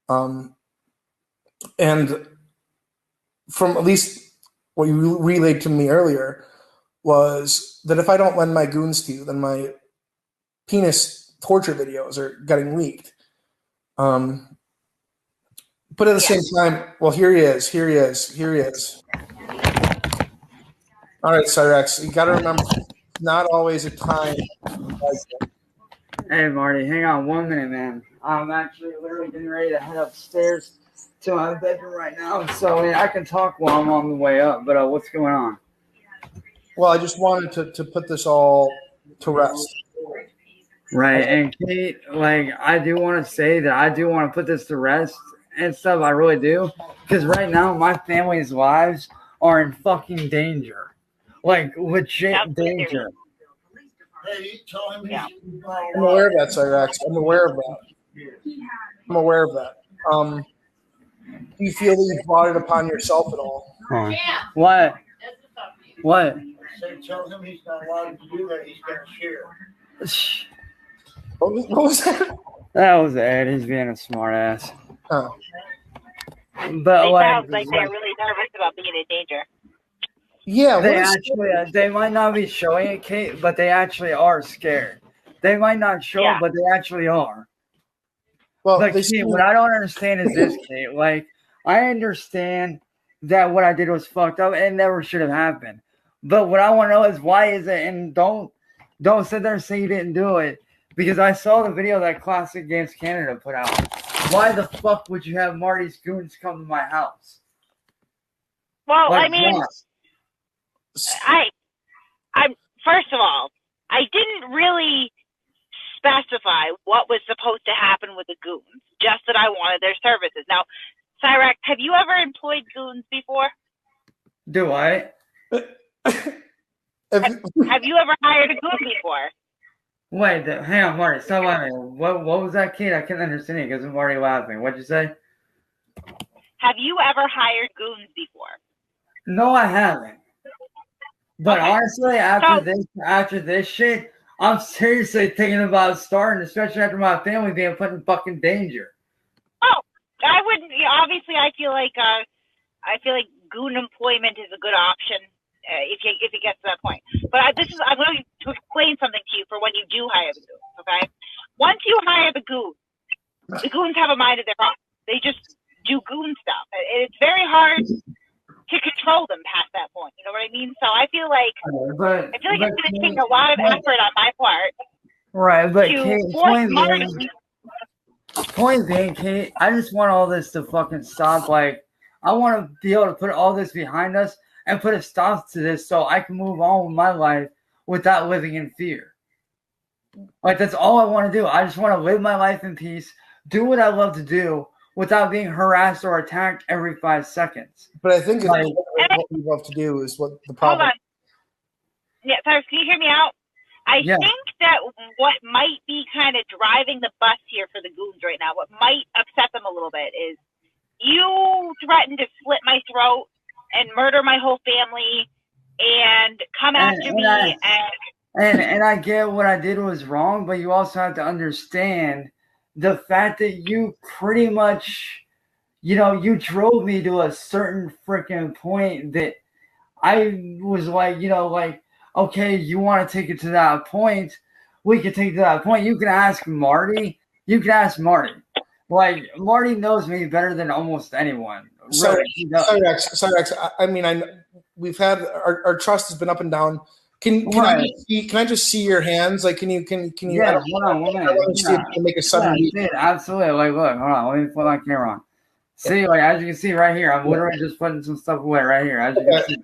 And from at least what you relayed to me earlier was that if I don't lend my goons to you, then my penis torture videos are getting leaked. But at the same time, well, here he is. All right, Cyrex, you got to remember, not always a time. Hey, Marty, hang on 1 minute, man. I'm actually literally getting ready to head upstairs to my bedroom right now, so I can talk while I'm on the way up, but what's going on? Well, I just wanted to put this all to rest. Right, and Kate, I do want to say that I do want to put this to rest and stuff, I really do, because right now my family's lives are in fucking danger. Legit danger. Hey, tell him I'm aware of that, Cyrax. I'm aware of that. Do you feel that you've brought it upon yourself at all? What? Say, tell him he's not allowed to do that. He's got to share. What was that? That was Ed. He's being a smart ass. Oh. But They sound like they're really nervous about being in danger. Yeah, they might not be showing it, Kate, but they actually are scared. They might not show it, but they actually are. Well, Kate, what I don't understand is this, Kate. I understand that what I did was fucked up and never should have happened. But what I want to know is why is it? And don't sit there and say you didn't do it, because I saw the video that Classic Games Canada put out. Why the fuck would you have Marty's goons come to my house? Well, I mean. I'm first of all, I didn't really specify what was supposed to happen with the goons, just that I wanted their services. Now, Cyrax, have you ever employed goons before? Do I? Have you ever hired a goon before? Wait, hang on, Marty. Stop laughing. What was that, Kate? I couldn't understand it because I'm already laughing. What'd you say? Have you ever hired goons before? No, I haven't. But honestly, after this shit, I'm seriously thinking about starting, especially after my family being put in fucking danger. Oh, I wouldn't. Obviously, I feel like goon employment is a good option if it gets to that point. But I'm going to explain something to you for when you do hire the goons. Okay, once you hire the goons have a mind of their own. They just do goon stuff. It's very hard to control them past that point. You know what I mean? So I feel like it's going to take a lot of effort on my part. Right, but Kate, point being, Kate, I just want all this to fucking stop. Like, I want to be able to put all this behind us and put a stop to this so I can move on with my life without living in fear. Like, that's all I want to do. I just want to live my life in peace, do what I love to do without being harassed or attacked every 5 seconds. But I think what we love to do is what the problem. Hold on. Yeah, sorry, can you hear me out? I think that what might be kind of driving the bus here for the goons right now, what might upset them a little bit is you threatened to slit my throat and murder my whole family and come after me. And I get what I did was wrong, but you also have to understand the fact that you pretty much, you drove me to a certain freaking point that I was like, okay, you want to take it to that point, we can take it to that point. You can ask Marty. Like, Marty knows me better than almost anyone. Sorry, Rex. I mean, we've had our trust has been up and down. Can I just see your hands? Like, can you? Yeah, hold on, one minute. I want to see if you can make a sudden. Absolutely. Like, look, hold on. Let me put my camera on. See, like, as you can see right here, I'm literally just putting some stuff away right here. As you can see.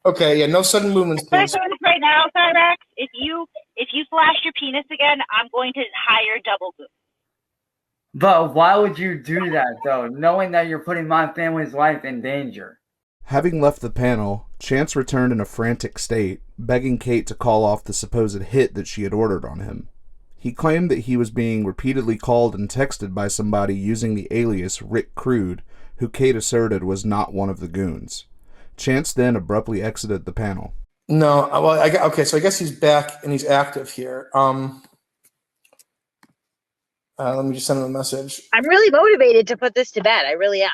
Okay, yeah, no sudden movements, please. Right now, Cyrex, if you flash your penis again, I'm going to hire double goon. But why would you do that, though, knowing that you're putting my family's life in danger? Having left the panel, Chance returned in a frantic state, begging Kate to call off the supposed hit that she had ordered on him. He claimed that he was being repeatedly called and texted by somebody using the alias Rick Crude, who Kate asserted was not one of the goons. Chance then abruptly exited the panel. No, well, okay, so I guess he's back and he's active here. Let me just send him a message. I'm really motivated to put this to bed. I really am.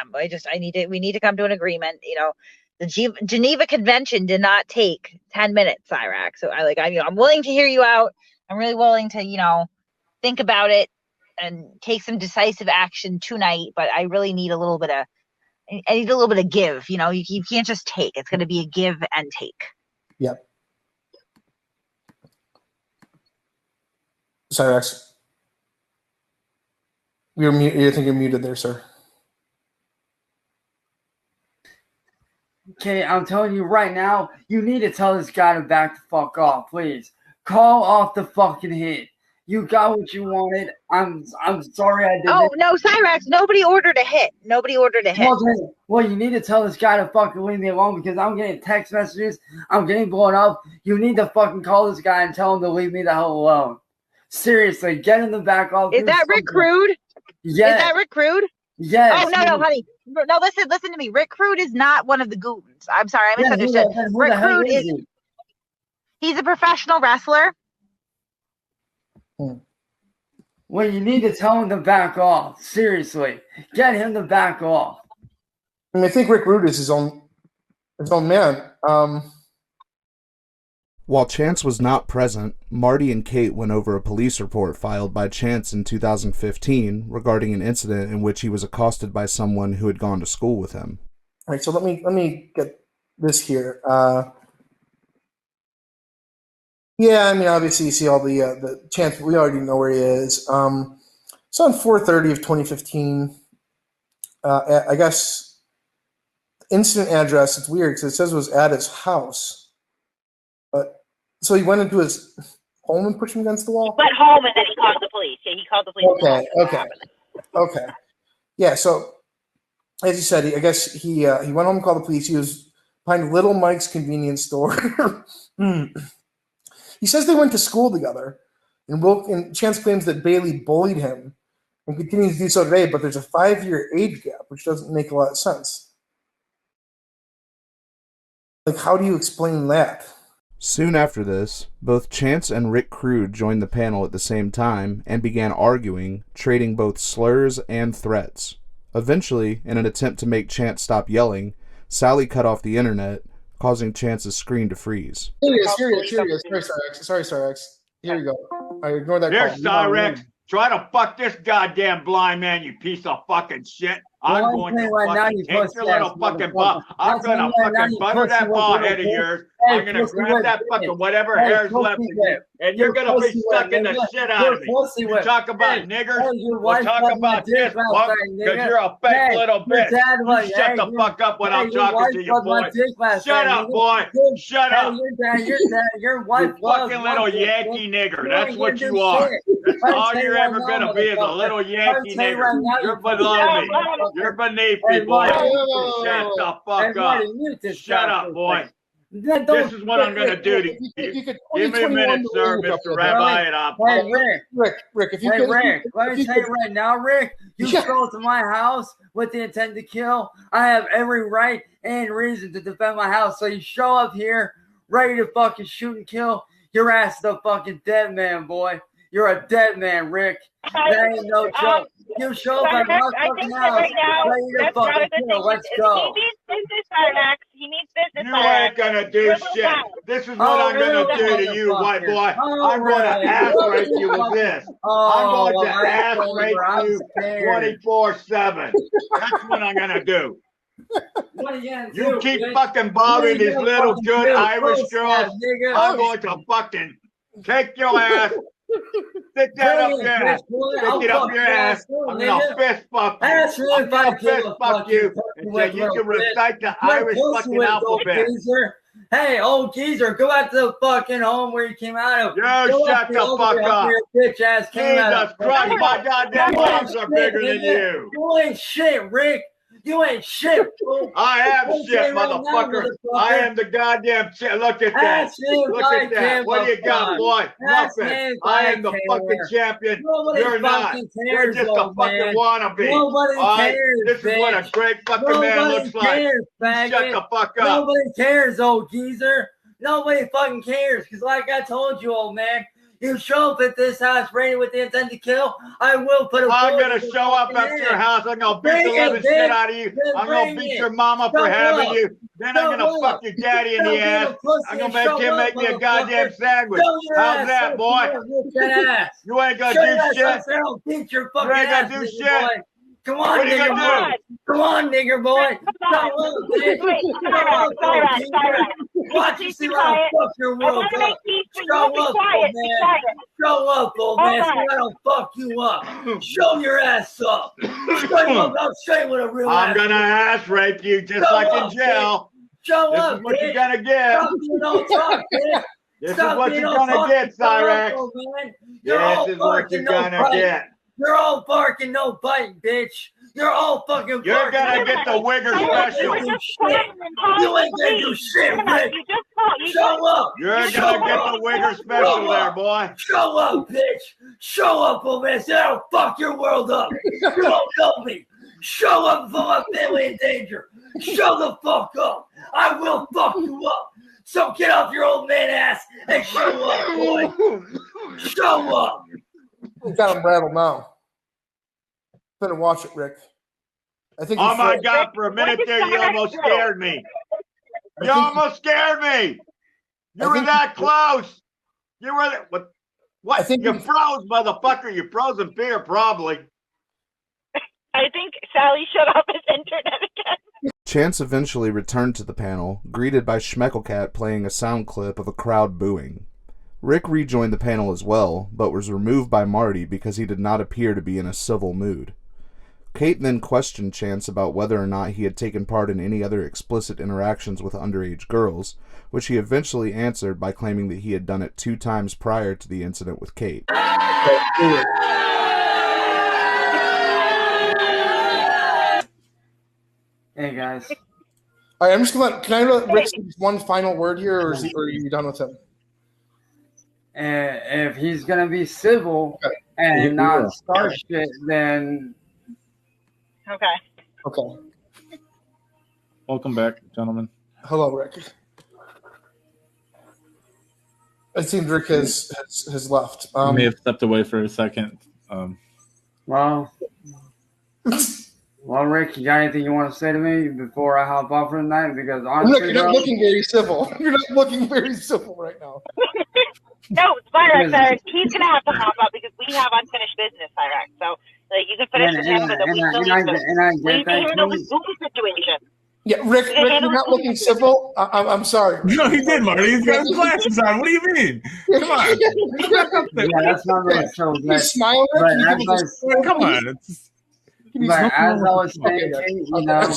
We need to come to an agreement. The Geneva Convention did not take 10 minutes, Iraq. So I'm willing to hear you out. I'm really willing to, think about it and take some decisive action tonight. But I really need a little bit of give. You can't just take. It's going to be a give and take. Yep. Sorry, Rex. I think you're muted there, sir. Okay, I'm telling you right now, you need to tell this guy to back the fuck off, please. Call off the fucking hit. You got what you wanted. I'm sorry I did. Oh, no, Cyrex, nobody ordered a hit. Well, you need to tell this guy to fucking leave me alone because I'm getting text messages. I'm getting blown up. You need to fucking call this guy and tell him to leave me the hell alone. Seriously, get in the back off. Is that Rick Crude? Yeah. Is that Rick Crude? Yes. Oh, no, honey. No, listen to me. Rick Crude is not one of the goons. I'm sorry, I misunderstood. Rick Crude he's a professional wrestler. Well, you need to tell him to back off. Seriously. Get him to back off. I mean, I think Rick Rude is his own man. While Chance was not present, Marty and Kate went over a police report filed by Chance in 2015 regarding an incident in which he was accosted by someone who had gone to school with him. All right, so let me get this here. Yeah, I mean, obviously you see all the Chance. We already know where he is. So on 4/30 of 2015, I guess incident address. It's weird because it says it was at his house. But so he went into his home and pushed him against the wall? He went home and then he called the police. Yeah, he called the police. Okay. Yeah, so as you said, I guess he went home and called the police. He was behind Little Mike's convenience store. He says they went to school together, and Chance claims that Bailey bullied him and continues to do so today, but there's a 5-year age gap, which doesn't make a lot of sense. Like, how do you explain that? Soon after this, both Chance and Rick Crude joined the panel at the same time and began arguing, trading both slurs and threats. Eventually, in an attempt to make Chance stop yelling, Sally cut off the internet, causing Chance's screen to freeze. Here he is. Sorry, Cyrex. Here we go. All right, ignore that Here's call. Cyrex. Try to fuck this goddamn blind man, you piece of fucking shit. I'm going to fucking take your little fucking ball. I'm going to fucking butter that ball head of yours. I'm going to grab that fucking whatever hair's left of you, and you're going to be sucking the shit out of me. You talk about niggers, we'll talk about this, punk, because you're a fake little bitch. You shut the fuck up when I'm talking to you, boy. Shut up, boy. Shut up. You fucking little Yankee nigger. That's what you are. That's all you're ever going to be is a little Yankee nigger. You're below me. You're beneath me, boy. Shut the fuck up. Shut up, boy. This is what I'm going to do to you. Give me a minute, sir, Mr. Rabbi, and I'll... Hey, Rick, if you could... Rick, let me tell you right now, Rick, you go to my house with the intent to kill. I have every right and reason to defend my house. So you show up here ready to fucking shoot and kill, your ass is a fucking dead man, boy. You're a dead man, Rick. That ain't no joke. You show up at my fucking house ready to fucking kill. Let's go. He needs business, Cyrax. He needs business. You ain't gonna do shit. This is what I'm gonna do to you, white boy. I'm gonna ass rape you with this. I'm going to ass rape you 24/7. That's what I'm gonna do. You keep fucking bothering these little good Irish girls. I'm going to fucking take your ass. Stick that up your ass. Stick it up your ass. I'm gonna fist fuck you. I'm gonna fist fuck you until you can recite the Irish fucking alphabet. Hey, old geezer, go back to the fucking home where you came out of. You shut the fuck up. Bitch ass came out of. Jesus Christ, my goddamn arms are bigger than you. You ain't shit, Rick. You ain't shit, fool. I am shit, motherfucker. I am the goddamn shit. Look at that. Look at that. What do you got, boy? Nothing. I am the fucking champion. You're not. You're just a fucking wannabe. Nobody cares, this is what a great fucking man looks like. Shut the fuck up. Nobody cares, old geezer. Nobody fucking cares. Because like I told you, old man, you show up at this house ready with the intent to kill, I will put a... I'm going to show up at your house. I'm going to beat the living shit out of you. I'm going to beat your mama for having you. Then I'm going to fuck your daddy in the ass. I'm going to make him make me a goddamn sandwich. How's that, boy? You ain't going to do shit. You ain't going to do shit. Come on, what are you nigger gonna boy. Come on, nigger boy. Watch you see how I fuck your world up. Show up, old man. Show up, old man. So I don't fuck you up. Show your ass up. Show you up. I'll show you what a real I'm going to ass rape you just like in jail. Show this up, is what bitch. you're going to get. Stop being all talk, bitch. This is what you're going to get, Cyrax. This is what you're going to get. You're all barking, no biting, bitch. You're all fucking barking. You're gonna get the Wigger special. You ain't gonna do shit, Rick. Show up. You're gonna get the Wigger special there, boy. Show up, bitch. Show up, old man. So I'll fuck your world up. You don't know me. Show up for my family in danger. Show the fuck up. I will fuck you up. So get off your old man ass and show up, boy. Show up. We've got him rattled now. Better watch it, Rick. I think. Oh my God! For a minute there, you almost scared me. You almost scared me. You were that close. You were that. What? I think you froze, motherfucker. You froze in fear, probably. I think Sally shut off his internet again. Chance eventually returned to the panel, greeted by Schmecklecat playing a sound clip of a crowd booing. Rick rejoined the panel as well, but was removed by Marty because he did not appear to be in a civil mood. Kate then questioned Chance about whether or not he had taken part in any other explicit interactions with underage girls, which he eventually answered by claiming that he had done it 2 times prior to the incident with Kate. Hey, guys. All right, I'm just gonna. Can I let Rick say one final word here, or are you done with him? And if he's gonna be civil and not start shit, then okay. Welcome back, gentlemen. Hello, Rick. It seems Rick has left. I may have stepped away for a second. Well, Well, Rick, you got anything you want to say to me before I hop off for the night? Because honestly, Rick, you're not looking very civil. You're not looking very civil right now. No, Cyrax, he's going to have to hop up because we have unfinished business, Cyrax. So you can finish with him, but then we still need to handle the Goon situation. Yeah, Rick, you're not looking civil. I'm sorry. No, he did, Marty. He's got his glasses on. What do you mean? Come on. Yeah, that's not very so good. You smile, Rick. Come on. But as I was saying, you know,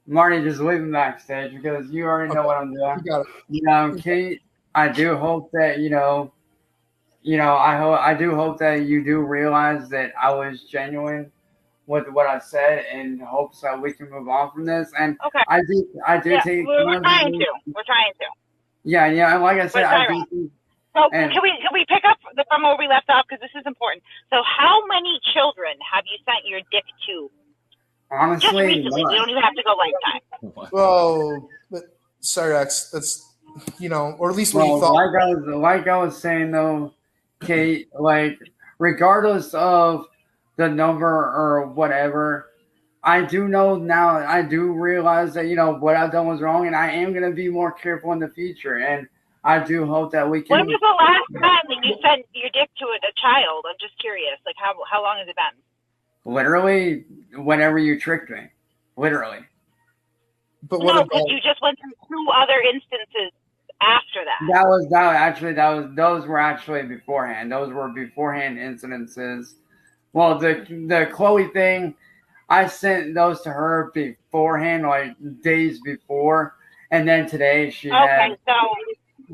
Marty, just leave him backstage because you already know what I'm doing. You know, Kate, I do hope that I do hope that you do realize that I was genuine with what I said, in hopes that we can move on from this. And okay. I do yeah, take. We're trying to. Yeah, and like I said, I do. So can we pick up from where we left off, because this is important. So how many children have you sent your dick to? Honestly, just recently. You don't even have to go lifetime. Well, but Cyrax, that's or at least what you thought. Like I was saying though, Kate, like regardless of the number or whatever, I do know now. I do realize that what I've done was wrong, and I am going to be more careful in the future. And I do hope that we can. When was the last time that you sent your dick to a child? I'm just curious. Like, how long has it been? Literally, whenever you tricked me. Literally. But no, because you just went through 2 other instances after that. Those were actually beforehand. Those were beforehand incidences. Well, the Chloe thing, I sent those to her beforehand, like days before, and then today she had. So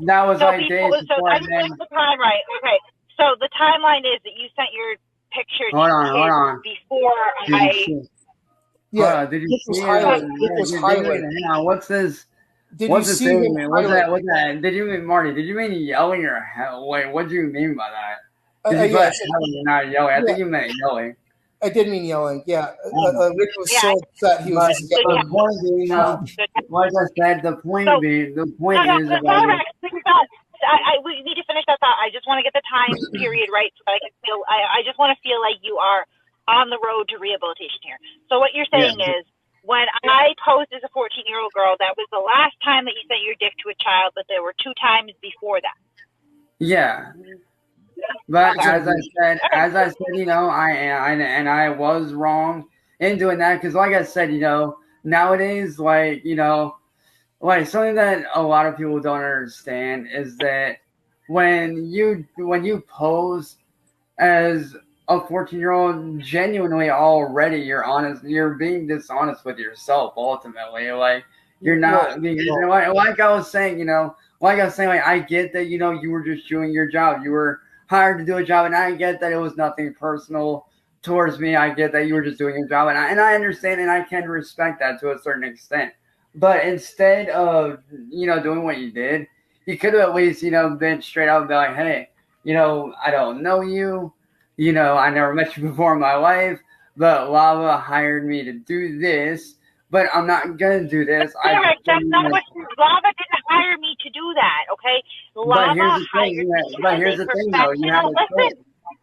that was like days before. I just got the time right. Okay, so the timeline is that you sent your picture hold on. Before Yeah, did you see it? What's this? What's the thing, man? What's that? Did you mean Marty? Did you mean yelling or wait? What do you mean by that? Not yelling. I think you meant yelling. I did mean yelling. Yeah, Rick was so upset. He was just yelling. The point being, like I said, the point is. We need to finish that thought. I just want to get the time period right so that I can feel. I just want to feel like you are on the road to rehabilitation here. So what you're saying is, when I posed as a 14-year-old girl, that was the last time that you sent your dick to a child, but there were 2 times before that. Yeah. But as I said, I was wrong in doing that, because like I said, nowadays, like something that a lot of people don't understand is that when you pose as a 14-year-old, genuinely already you're being dishonest with yourself ultimately. Like you're not being like I was saying, I get that you were just doing your job. You were hired to do a job, and I get that it was nothing personal towards me. I get that you were just doing your job, and I understand, and I can respect that to a certain extent. But instead of doing what you did, you could have at least been straight out and be like, hey, I don't know you, I never met you before in my life, but Lava hired me to do this, but I'm not gonna do this. Lava didn't hire me to do that, okay? But here's the thing, though. You have a choice.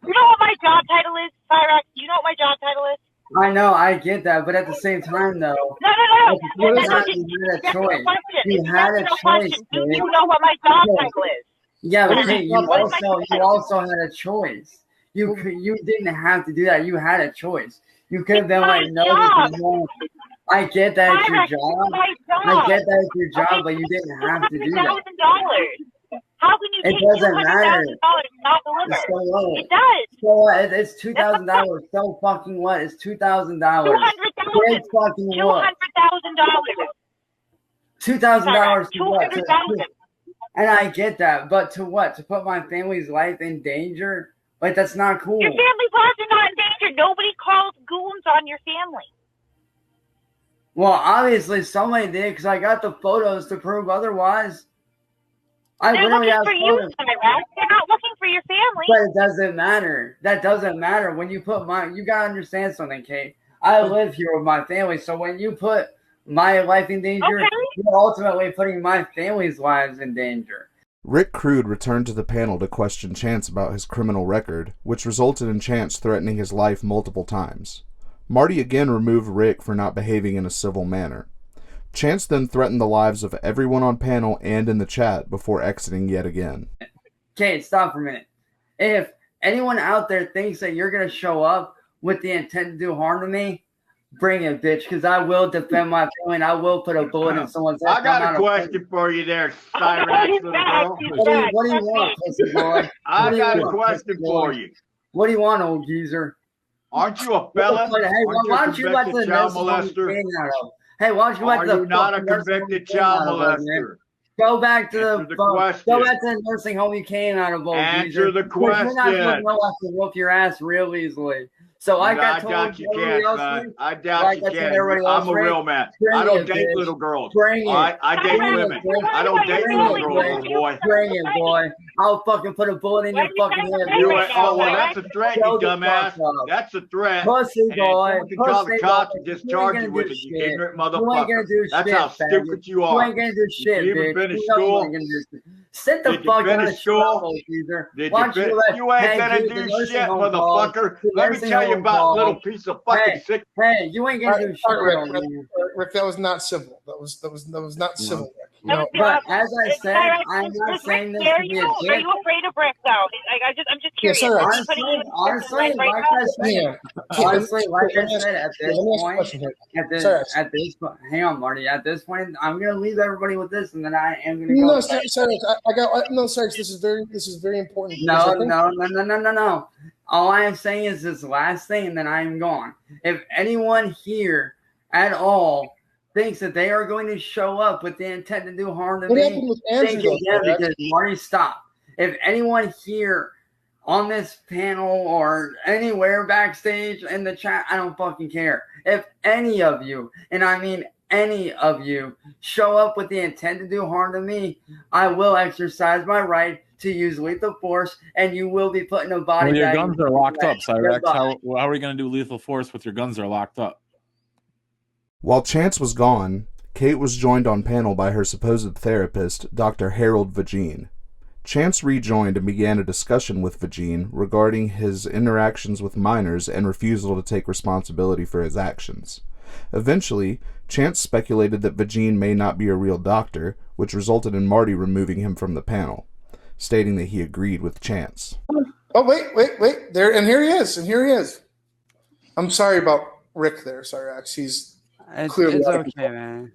You know what my job title is, Cyrax? You know what my job title is? I know, I get that, but at the same time, though, no. You had a choice. You had a choice. You know what my job title is? Yeah, but you also had a choice. You didn't have to do that. You had a choice. You could have been like, no, I get that it's your job. I get that it's your job, but you didn't have to do that. How can you it doesn't matter. Not deliver? So it does. So what? It's $2,000. So fucking what? It's $2,000. $200,000. Fucking what? $2,000 to what? And I get that, but to what? To put my family's life in danger? Like, that's not cool. Your family's lives are not in danger. Nobody calls goons on your family. Well, obviously somebody did, because I got the photos to prove otherwise. They're looking for you, Cyrax. They're not looking for your family. But it doesn't matter. That doesn't matter. When you put you gotta understand something, Kate. I live here with my family, so when you put my life in danger, you're ultimately putting my family's lives in danger. Rick Crude returned to the panel to question Chance about his criminal record, which resulted in Chance threatening his life multiple times. Marty again removed Rick for not behaving in a civil manner. Chance then threatened the lives of everyone on panel and in the chat before exiting yet again. Okay, stop for a minute. If anyone out there thinks that you're going to show up with the intent to do harm to me, bring it, bitch, because I will defend my point. I will put a bullet in someone's head. I got a question for you there, Cyrax little girl. What do you want, pussy boy? I got a question for you. What do you want, old geezer? Aren't you a felon? Hey, why don't you let the child molester? Hey, why don't you let the? Are you not a convicted child molester? Go back to the go question. back to the nursing home you came out of, old Answer geezer. the question. You're not going to know I can whoop your ass real easily. So I got told doubt you everybody can, else son. did. I doubt you can. I'm a real man. I don't date little girls. Bring it. I date women. I don't date little girls, little boy. Bring it, boy. I'll fucking put a bullet in your fucking head. Oh, well, that's a threat, you dumbass. That's a threat. Pussy boy. And you can call the cops and discharge you with it, you ignorant motherfucker. You ain't gonna do shit. That's how stupid you are. You ain't gonna do shit, Did you bitch. even finish school? Sit the fuck down and school? You ain't gonna do shit, motherfucker. Let me tell you about little piece of fucking sick. Hey, you ain't gonna do shit. Rick, that was not civil. That was not civil. No, but as I said, I'm not saying this to be a dick. Are you afraid of Rick, though? I'm just curious. Honestly, like I said, at this point, hang on, Marty. At this point, I'm gonna leave everybody with this, and then I am gonna go. No, sorry. This is very important. No. All I am saying is this last thing, and then I am gone. If anyone here at all thinks that they are going to show up with the intent to do harm to me, think again, because Marty, stop. If anyone here on this panel or anywhere backstage in the chat, I don't fucking care. If any of you, and I mean any of you, show up with the intent to do harm to me, I will exercise my right to use lethal force, and you will be put in a body bag. Your guns are locked up, Cyrax. How are we going to do lethal force with your guns are locked up? While Chance was gone, Kate was joined on panel by her supposed therapist, Dr. Harold Vagine. Chance rejoined and began a discussion with Vagine regarding his interactions with minors and refusal to take responsibility for his actions. Eventually, Chance speculated that Vagine may not be a real doctor, which resulted in Marty removing him from the panel, stating that he agreed with Chance. Oh, wait. There, and here he is. I'm sorry about Rick there, Cyrax. He's clearly it's okay, man.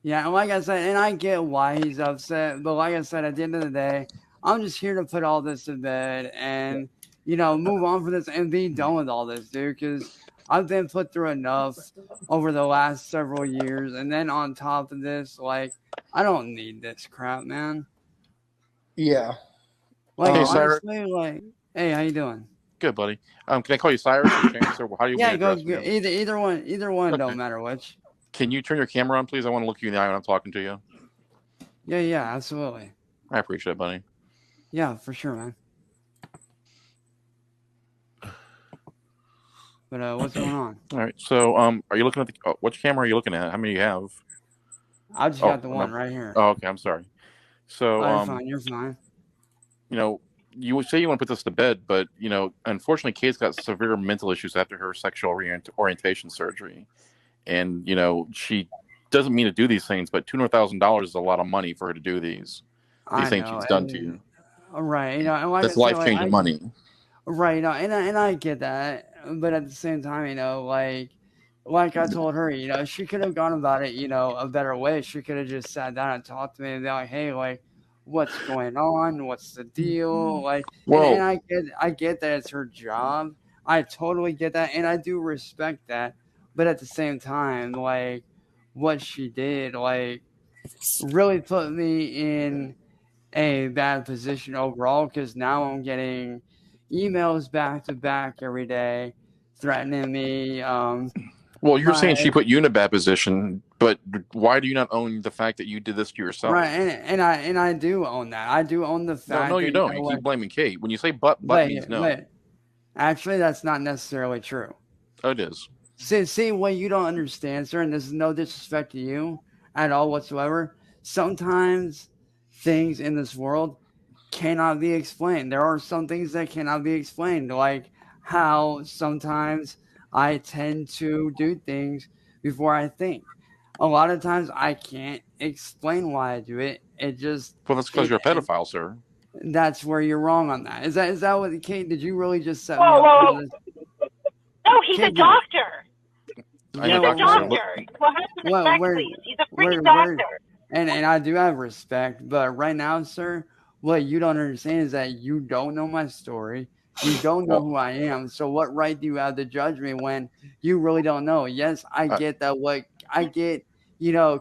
Yeah, like I said, and I get why he's upset, but like I said, at the end of the day, I'm just here to put all this to bed and, move on from this and be done with all this, dude, because I've been put through enough over the last several years, and then on top of this, I don't need this crap, man. Yeah. Honestly, hey, how you doing? Good, buddy. Can I call you Cyrus or Chance, or how do you want to address me? Either one, okay. Don't matter which. Can you turn your camera on, please? I want to look you in the eye when I'm talking to you. Yeah, absolutely. I appreciate it, buddy. Yeah, for sure, man. But what's going on? All right. So, are you looking at which camera are you looking at? How many do you have? I just got the one right here. Oh, okay. I'm sorry. So, you're fine. You say you want to put this to bed, but unfortunately, Kate's got severe mental issues after her sexual orientation surgery, and she doesn't mean to do these things, but $200,000 is a lot of money for her to do these things she's done to you. Right, that's life-changing money. Right, and I get that, but at the same time, like I told her, she could have gone about it, a better way. She could have just sat down and talked to me and be like, hey, what's going on? What's the deal? And I get that it's her job. I totally get that, and I do respect that. But at the same time, what she did, really put me in a bad position overall, because now I'm getting emails back to back every day threatening me. Well, you're saying she put you in a bad position, but why do you not own the fact that you did this to yourself? Right, and I do own that. I do own the fact. No, you don't. You keep blaming Kate. When you say but means no. Actually, that's not necessarily true. Oh, it is. See, what you don't understand, sir, and this is no disrespect to you at all whatsoever. Sometimes things in this world cannot be explained. There are some things that cannot be explained, like how sometimes I tend to do things before I think. A lot of times I can't explain why I do it. It just Well, that's because you're a pedophile, sir. That's where you're wrong on that. Is that what, Kate? Did you really just set me Whoa, up whoa, for whoa. this? No, he's Kate, a doctor. I'm He's a a doctor, sir. doctor. Well, have some respect, please. He's a freaking doctor. And I do have respect, but right now, sir, what you don't understand is that you don't know my story. You don't know who I am. So what right do you have to judge me when you really don't know? Yes, I get that.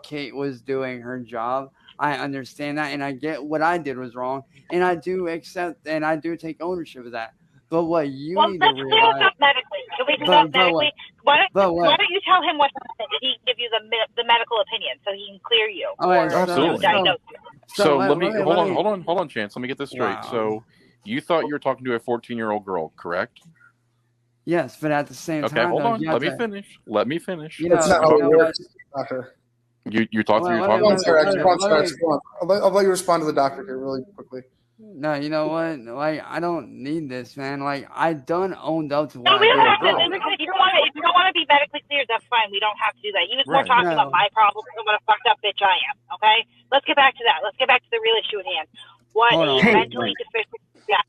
Kate was doing her job. I understand that, and I get what I did was wrong, and I do accept and I do take ownership of that. But what you need to realize, let's clear this up medically. Can we do that medically? Why don't you tell him what happened? Did he give you the medical opinion so he can clear you Absolutely. diagnose you? So let me hold on, Chance. Let me get this straight. Wow. So you thought you were talking to a 14-year-old girl, correct? Yes, but at the same time, hold on. Let me finish. Let me finish. That's not how it works, doctor. You talked to your I'll let you respond to the doctor here really quickly. No, you know what? Like, I don't need this, man. Like, I done owned up to what no, we don't have to. I did. If you don't want to be medically cleared, that's fine. We don't have to do that. He was more talking about my problems and what a fucked up bitch I am. Okay, let's get back to that. Let's get back to the real issue at hand. What a mentally deficient.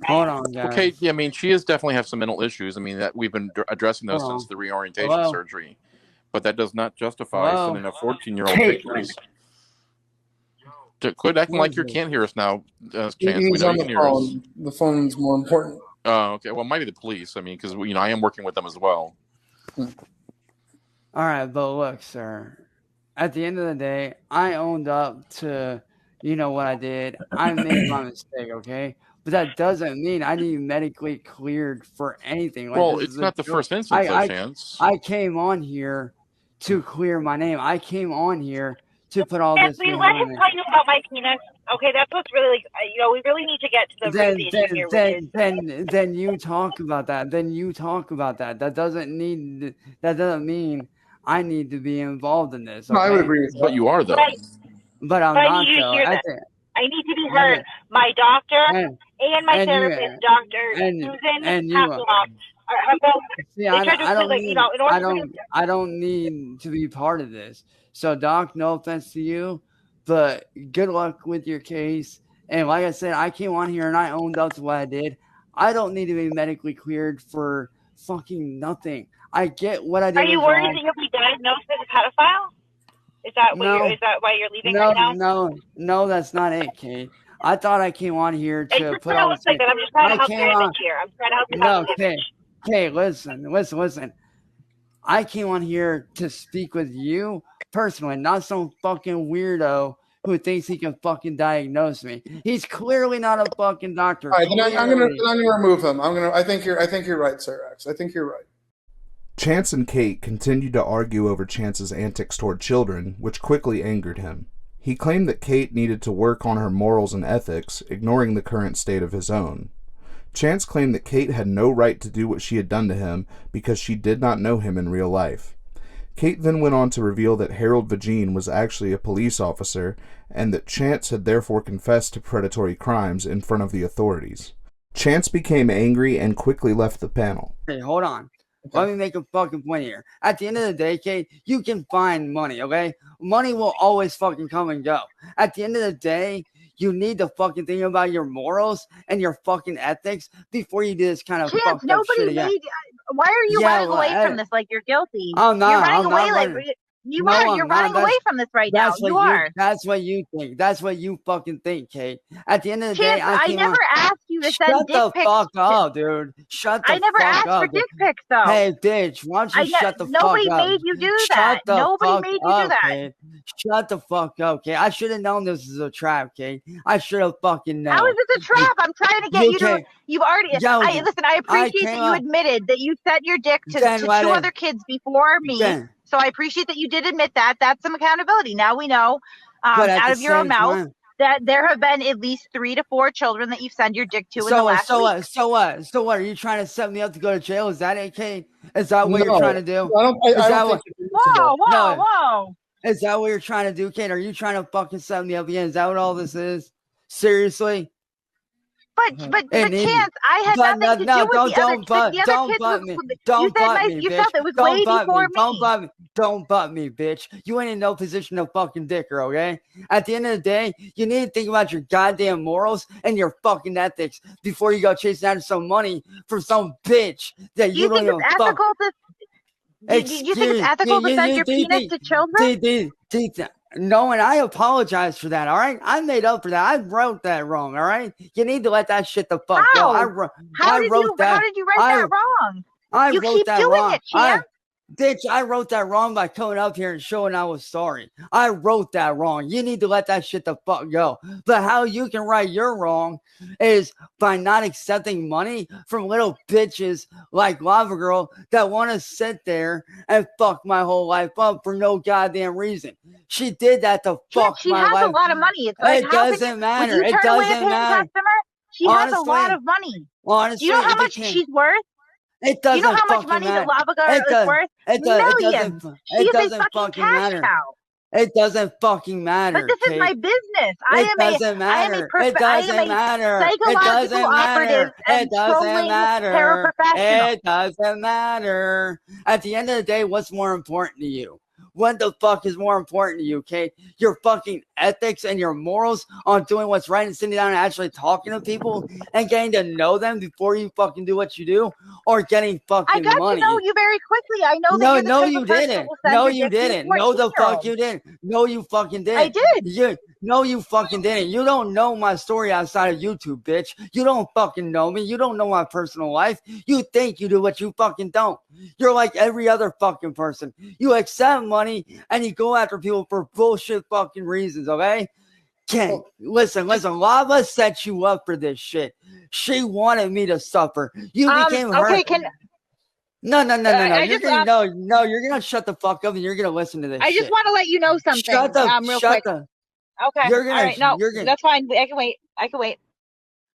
Hold on, guys. Okay, yeah, I mean, she does definitely have some mental issues. I mean, that we've been addressing those since the reorientation surgery, but that does not justify sending a 14-year-old pictures. Quit acting like you can't hear us now, Chance. He's on the phone. The phone's more important. Oh, okay. Well, it might be the police. I mean, because I am working with them as well. All right, but look, sir. At the end of the day, I owned up to, what I did. I made my mistake, okay? But that doesn't mean I need medically cleared for anything. Like, well, it's not the first instance, Chance. I came on here to clear my name. I came on here to put all this behind me. Let him tell you about my penis. Okay, that's what's really, we really need to get to the root of the issue here. Then you talk about that. That doesn't mean I need to be involved in this. Okay? No, I would agree with that. But you are, though. But I'm not, though. I need to be heard. My doctor and my therapist, Dr. Susan Hasselhoff. I don't need to be part of this. So, Doc, no offense to you, but good luck with your case. And like I said, I came on here and I owned up to what I did. I don't need to be medically cleared for fucking nothing. I get what I did. Are you worried that you'll be diagnosed as a pedophile? Is that why you're leaving right now? No, that's not it, Kate. I thought I came on here to put all this. I'm just trying to help your image here. I'm trying to help you help your image. Kate, listen. I came on here to speak with you personally, not some fucking weirdo who thinks he can fucking diagnose me. He's clearly not a fucking doctor. All right, then I'm gonna remove him. I think you're right, Sir X. I think you're right. Chance and Kate continued to argue over Chance's antics toward children, which quickly angered him. He claimed that Kate needed to work on her morals and ethics, ignoring the current state of his own. Chance claimed that Kate had no right to do what she had done to him because she did not know him in real life. Kate then went on to reveal that Harold Vagine was actually a police officer and that Chance had therefore confessed to predatory crimes in front of the authorities. Chance became angry and quickly left the panel. Hey, hold on. Okay. Let me make a fucking point here. At the end of the day, Kate, you can find money, okay? Money will always fucking come and go. At the end of the day, you need to fucking think about your morals and your fucking ethics before you do this kind of fucked up shit again. Why are you running away from this like you're guilty? I'm not. You're running away You're running away from this right now. You are. That's what you think. That's what you fucking think, Kate. At the end of the day, I never asked you to send dick pics. Shut the fuck up, dude. Shut the fuck up. I never asked for dick pics, though. Hey, bitch, why don't you shut the fuck up? Nobody made you do that. Nobody made you do that. Kate. Shut the fuck up, Kate. I should have known this was a trap, Kate. I should have fucking known. How is this a trap? I'm trying to get you to. You've already. Listen, I appreciate that you admitted that you sent your dick to 2 other kids before me. So I appreciate that you did admit that. That's some accountability. Now we know out of your own mouth that there have been at least 3 to 4 children that you've sent your dick to in the last week. So what? Are you trying to set me up to go to jail? Is that it, Kate? Is that what you're trying to do? Whoa. Is that what you're trying to do, Kate? Are you trying to fucking set me up again? Is that what all this is? Seriously? But Chance, I had nothing to do with the other kids. You said you felt it was way before me. Don't butt me, bitch. You ain't in no position to fucking dick her, okay? At the end of the day, you need to think about your goddamn morals and your fucking ethics before you go chasing after some money from some bitch that you don't even fuck. Do you think it's ethical to send your penis to children? No, and I apologize for that, all right? I made up for that. I wrote that wrong, all right? You need to let that shit the fuck go. How did you write that wrong? You keep doing it, Chance. Bitch, I wrote that wrong by coming up here and showing I was sorry. I wrote that wrong. You need to let that shit the fuck go. But how you can write your wrong is by not accepting money from little bitches like Lava Girl that want to sit there and fuck my whole life up for no goddamn reason. She did that to fuck my life. She has a lot of money. It's like, it doesn't matter. It doesn't matter. She has a lot of money. Honestly, you know how much she's worth? It doesn't. You know how much money the Lava Girl is worth? Millions. She is a fucking cash cow. It doesn't fucking matter. But this is my business. I am a psychological operative and trolling paraprofessional. It doesn't matter. At the end of the day, what's more important to you? What the fuck is more important to you, Kate? Your fucking ethics and your morals on doing what's right and sitting down and actually talking to people and getting to know them before you fucking do what you do, or getting fucking money? I got to know you very quickly. I know that No, you didn't. No, you didn't. No, the fuck you didn't. No, you fucking didn't. I did. No, you fucking didn't. You don't know my story outside of YouTube, bitch. You don't fucking know me. You don't know my personal life. You think you do, but you fucking don't. You're like every other fucking person. You accept money and you go after people for bullshit fucking reasons, okay? Listen, Lava set you up for this shit. She wanted me to suffer. You became her. Okay, No. You're gonna shut the fuck up and you're gonna listen to this. I just want to let you know something. Real quick. Okay. All right. No, that's fine. I can wait.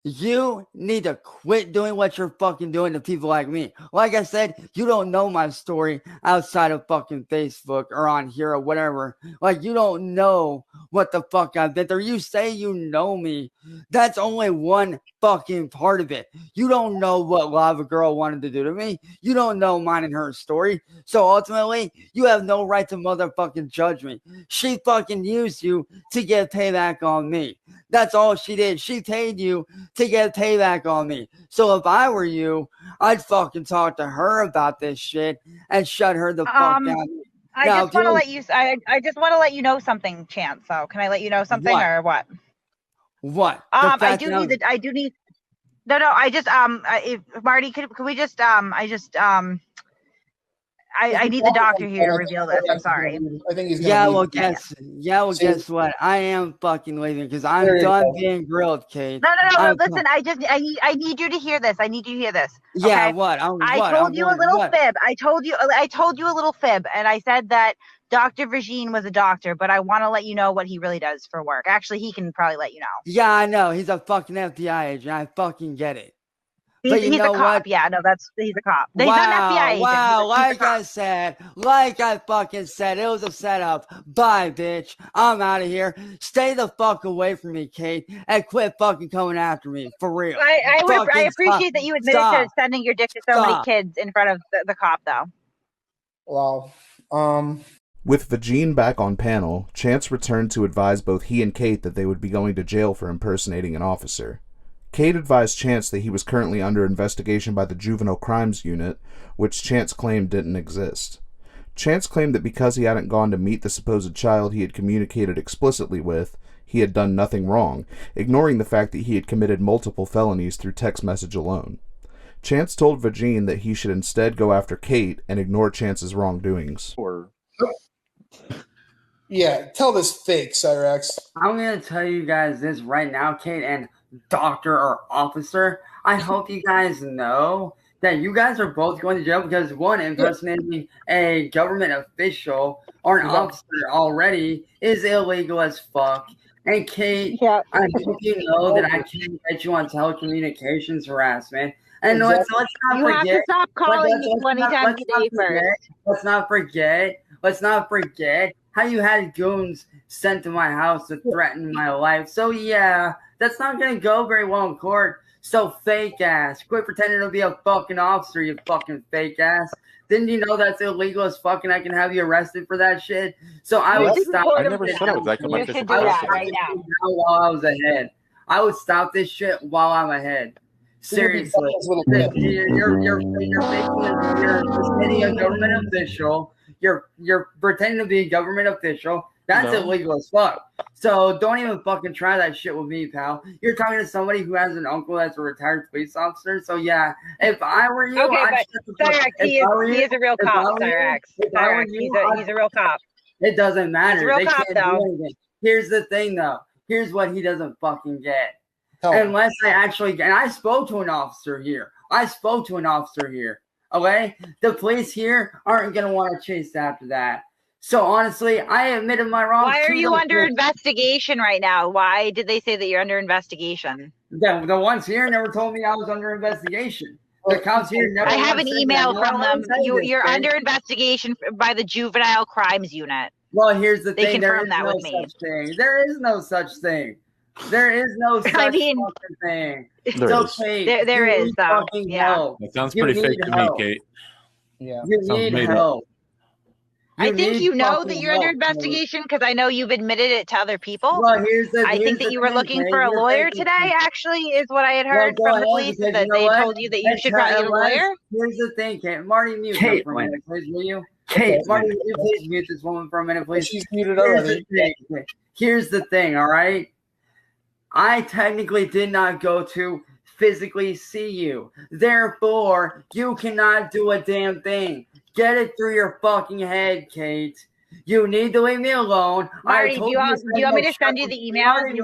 You need to quit doing what you're fucking doing to people like me. Like I said, you don't know my story outside of fucking Facebook or on here or whatever. Like, you don't know what the fuck I've been through. You say you know me. That's only one fucking part of it. You don't know what Lava Girl wanted to do to me. You don't know mine and her story. So ultimately, you have no right to motherfucking judge me. She fucking used you to get payback on me. That's all she did. She paid you to get payback on me. So if I were you, I'd fucking talk to her about this shit and shut her the fuck down. I just want to let you. I just want to let you know something, Chance. So can I let you know something or what? What? I do need. No. I just Marty, could we just I need the doctor here to reveal this. I'm sorry. I think he's guess what? I am fucking leaving because I'm done being grilled, Kate. No. Listen, I need you to hear this. I need you to hear this. Yeah, okay? what? I told you a little fib. I told you a little fib, and I said that Dr. Virgin was a doctor, but I want to let you know what he really does for work. Actually, he can probably let you know. Yeah, I know. He's a fucking FBI agent. I fucking get it. He's a cop. What? Yeah, no, he's a cop. He's not an FBI agent. Wow, like I fucking said, it was a setup. Bye, bitch. I'm out of here. Stay the fuck away from me, Kate, and quit fucking coming after me. For real. I appreciate that you admitted to sending your dick to so many kids in front of the cop, though. Wow. With Vagine back on panel, Chance returned to advise both he and Kate that they would be going to jail for impersonating an officer. Kate advised Chance that he was currently under investigation by the Juvenile Crimes Unit, which Chance claimed didn't exist. Chance claimed that because he hadn't gone to meet the supposed child he had communicated explicitly with, he had done nothing wrong, ignoring the fact that he had committed multiple felonies through text message alone. Chance told Vagine that he should instead go after Kate and ignore Chance's wrongdoings. Yeah, tell this fake, Cyrax. I'm going to tell you guys this right now, Kate, and doctor or officer. I hope you guys know that you guys are both going to jail because one, impersonating a government official or an officer already is illegal as fuck. And Kate, I hope you know that I can't get you on telecommunications harassment. And let's not forget. You have to stop calling me 20 times a day first. Let's not forget how you had goons sent to my house to threaten my life. So yeah, that's not going to go very well in court. So fake ass. Quit pretending to be a fucking officer, you fucking fake ass. Didn't you know that's illegal as fucking? I can have you arrested for that shit. So I would stop. I never said I was acting like You this. should do that right now. While I was ahead, I would stop this shit while I'm ahead. Seriously, you're pretending a government official. You're pretending to be a government official. That's illegal as fuck. So don't even fucking try that shit with me, pal. You're talking to somebody who has an uncle that's a retired police officer. So yeah, if I were you, okay, but Cyrax, he is a real cop. Cyrax, he's a real cop. It doesn't matter. He's a real they cop, can't though. do anything. Here's the thing, though. Here's what he doesn't fucking get. Unless I actually, and I spoke to an officer here. Okay, the police here aren't gonna want to chase after that. So honestly, I admitted my wrongs. Why are you under investigation right now? Why did they say that you're under investigation? The ones here never told me I was under investigation. The cops here never. I have an email from them. You're thing. under investigation by the Juvenile Crimes Unit. Well, here's the They thing. There is confirmed that no with me. such thing. There is no such thing. There is no such fucking thing. There is. Okay. There is, though. Yeah. Help. That sounds You pretty need fake to help. me, Kate. Yeah. You Sounds need made up. help. I think need you know that fucking you're under help, man. investigation because I know you've admitted it to other people. Well, here's the. I here's think that the you were thing, looking Kate. for a You're lawyer thinking- today, actually, is what I had heard Well, from go the police, ahead, that because they you know what? told you that you should probably get a lawyer. Here's the thing, Kate. Marty, mute her Kate, for a minute, please, will you? Kate, Marty, will you please mute this woman for a minute, please? She's muted Here's already. the thing. Here's the thing, all right? I technically did not go to physically see you. Therefore, you cannot do a damn thing. Get it through your fucking head, Kate. You need to leave me alone. Marty, I told do you want me to no send you shit. the email? Marty, Do you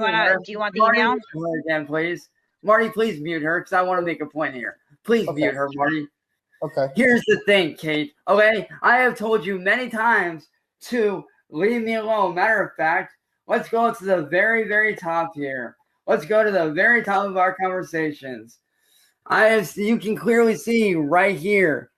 want the Marty, email? mute her again, please. Marty, please mute her because I want to make a point here. Please Okay. mute her, Marty. Okay. Here's the thing, Kate. Okay, I have told you many times to leave me alone. Matter of fact, let's go to the very, very top here. Let's go to the very top of our conversations. You can clearly see right here.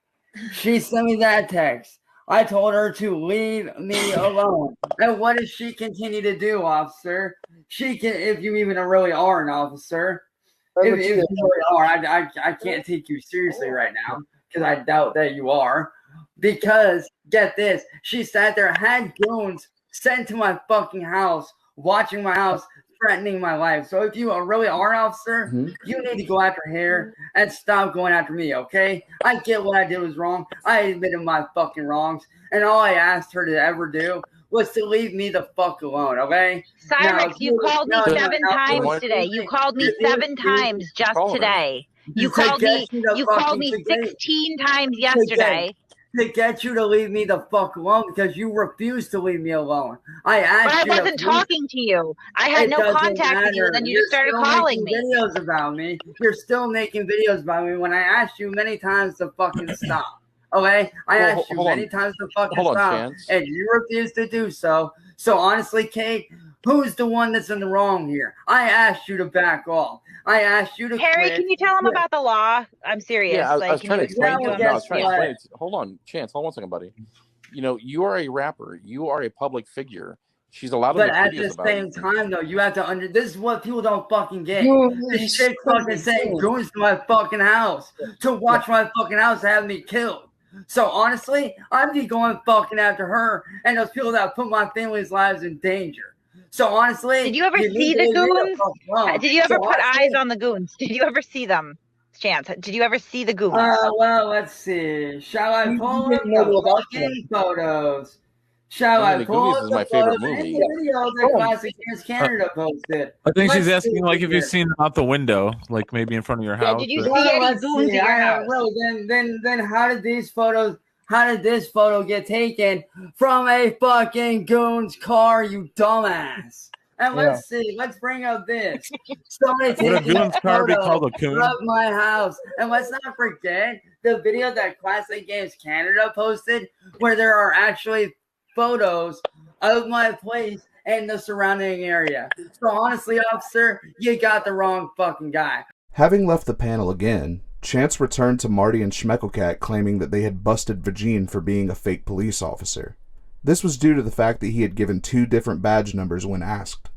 She sent me that text. I told her to leave me alone. And what does she continue to do, officer? She can, if you even really are an officer. If you really are, I can't take you seriously right now because I doubt that you are. Because, get this, she sat there, had goons sent to my fucking house, watching my house, threatening my life. So if you really are an officer, you need to go after her and stop going after me, okay? I get what I did was wrong. I admitted my fucking wrongs. And all I asked her to ever do was to leave me the fuck alone, okay? Cyrus, you called me seven times what? today. You called me 7 times just Call her. today. You To called get me. you to You called fucking me forget. 16 times yesterday. To get you to leave me the fuck alone because you refused to leave me alone. I But asked I you. wasn't talking to you. I had It no doesn't contact with you, and then you You're just started still calling making me. videos about me. You're still making videos about me when I asked you many times to fucking stop. Okay? I Well, asked you hold on. many times to fucking Hold on, stop, Chance. and you refused to do so. So honestly, Kate, who's the one that's in the wrong here? I asked you to back off. I asked you to Harry, quit. can you tell him about the law? I'm serious. Yeah, I was can trying to you explain explain to to him. him? No, I guess was trying to what? explain it. Hold on, Chance. Hold on 1 second, buddy. You know, you are a rapper. You are a public figure. She's allowed to But make at videos the about same you. time, though, you have to this is what people don't fucking get. You- This shit fucking saying goons to my fucking house to watch my fucking house have me killed. So honestly, I'd be going fucking after her and those people that put my family's lives in danger. So honestly, Did you ever need see to the leave me goons? fuck alone. Did you ever So put honestly, eyes on the goons? Did you ever see them? Chance, did you ever see the goons? well, let's see. Shall I You pull up didn't know the about fucking photos? Shall I I mean, The pull Goonies up is the my favorite photos and movie. the video that Classic Kids Canada posted? I think she's Let's asking see like if here. you've seen them out the window, like maybe in front of your Yeah, house. did you or- see Well, any let's goons see. at your I house? really then how did these photos? How did this photo get taken from a fucking goon's car? You dumbass. And let's see. Let's bring up this. Somebody Would a taking a goon's car be photo called a coon? of my house. And let's not forget the video that Classic Games Canada posted, where there are actually photos of my place and the surrounding area. So honestly, officer, you got the wrong fucking guy. Having left the panel again, Chance returned to Marty and Schmeckelcat claiming that they had busted Vagine for being a fake police officer. This was due to the fact that he had given 2 different badge numbers when asked.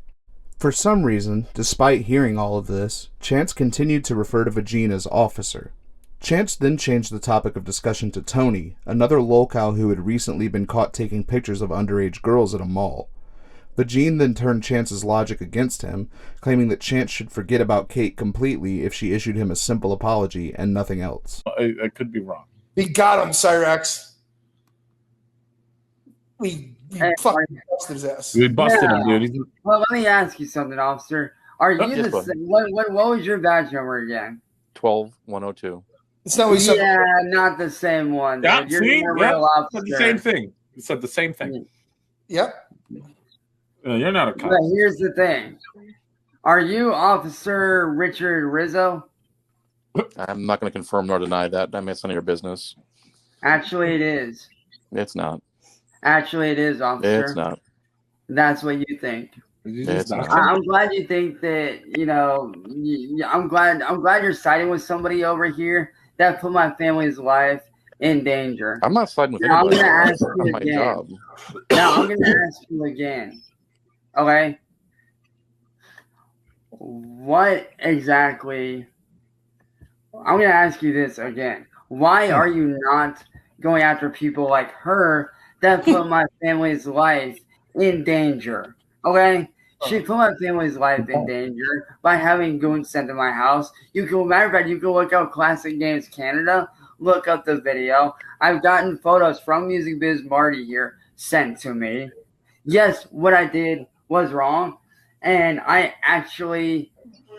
For some reason, despite hearing all of this, Chance continued to refer to Vagine as officer. Chance then changed the topic of discussion to Tony, another lolcow who had recently been caught taking pictures of underage girls at a mall. Vagine then turned Chance's logic against him, claiming that Chance should forget about Kate completely if she issued him a simple apology and nothing else. I could be wrong. We got him, Cyrax. We fucking busted his ass. We busted him, dude. Well, let me ask you something, officer. Are you Yes, the same? What was your badge number again? 12102. It's not what you said. Yeah, not the same one. Yeah, Dude. You're see? a Yeah, real officer. said the same thing. It said the same thing. Yep. You're not a cop. But here's the thing. Are you Officer Richard Rizzo? I'm not going to confirm nor deny that. I mean, it's none of your business. Actually, it is. It's not. Actually, it is, officer. It's not. That's what you think. It's not. I'm glad you think that. You know, I'm glad you're siding with somebody over here that put my family's life in danger. I'm not siding with now, anybody. I'm gonna ask That's you my again. job. Now I'm gonna ask you again. Okay. What exactly? I'm gonna ask you this again. Why are you not going after people like her that put my family's life in danger? Okay? She put my family's life in danger by having goons sent to my house. Matter of fact, you can look up Classic Games Canada, look up the video. I've gotten photos from Music Biz Marty here sent to me. Yes, what I did was wrong, and I actually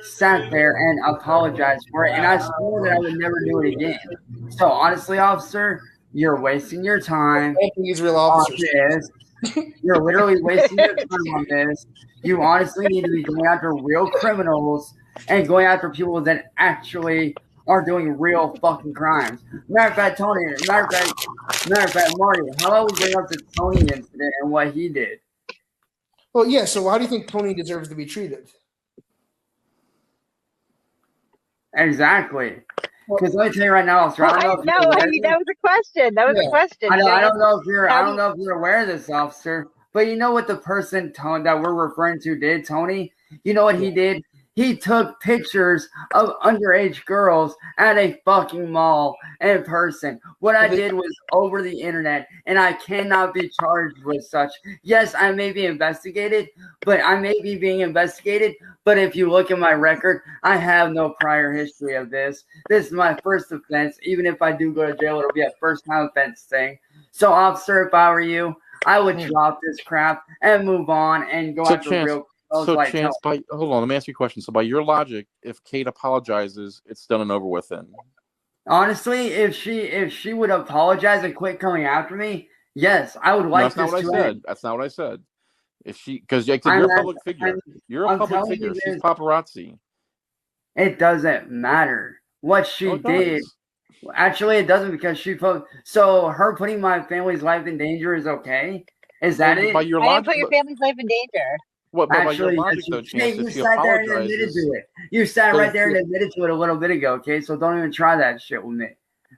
sat there and apologized for it, and I swore that I would never do it again. So honestly, officer, you're wasting your time on this. You're literally wasting your time on this. You honestly need to be going after real criminals and going after people that actually are doing real fucking crimes. Matter of fact, Marty, how about we bring up the Tony incident and what he did? Well, yeah, so how do you think Tony deserves to be treated? Exactly. Because let me tell you right now, officer. That was a question. That was a question. I don't know if you're aware of this, officer. But you know what the person that we're referring to did, Tony? You know what he did? He took pictures of underage girls at a fucking mall in person. What I did was over the internet, and I cannot be charged with such. Yes, I may be investigated, but if you look at my record, I have no prior history of this. This is my first offense. Even if I do go to jail, it'll be a first-time offense thing. So, officer, if I were you, I would drop this crap and move on and go after real. Hold on, let me ask you a question. So by your logic, if Kate apologizes, it's done and over with then? Honestly, if she would apologize and quit coming after me, yes, I would like this to end. That's not what I said. Because you're a public figure. You're a public figure. She's paparazzi. It doesn't matter what she did. Actually, it doesn't, because so her putting my family's life in danger is okay? Is that it? I didn't put your family's life in danger. What, actually, by your logic, though, you sat there and admitted to it. You sat right there and admitted to it a little bit ago, okay? So don't even try that shit with me.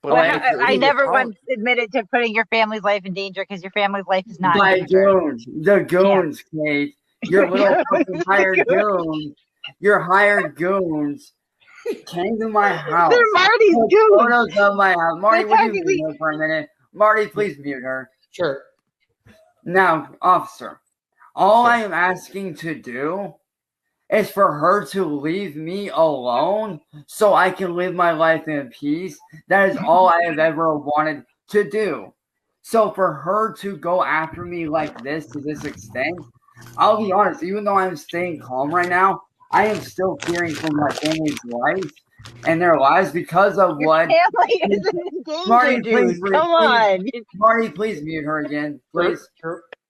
I never once admitted to putting your family's life in danger, because your family's life is not in danger. The goons, Kate. Your little fucking hired goons. Your hired goons came to my house. They're Marty's goons. Photos of my house. Marty, would you mute her for a minute? Marty, please mute her. Sure. Now, officer, all I am asking to do is for her to leave me alone so I can live my life in peace. That is all I have ever wanted to do. So for her to go after me like this, to this extent, I'll be honest, even though I'm staying calm right now, I am still fearing for my family's life and their lives because of what family is in danger, Marty, dude. Come on. Marty, please mute her again, please.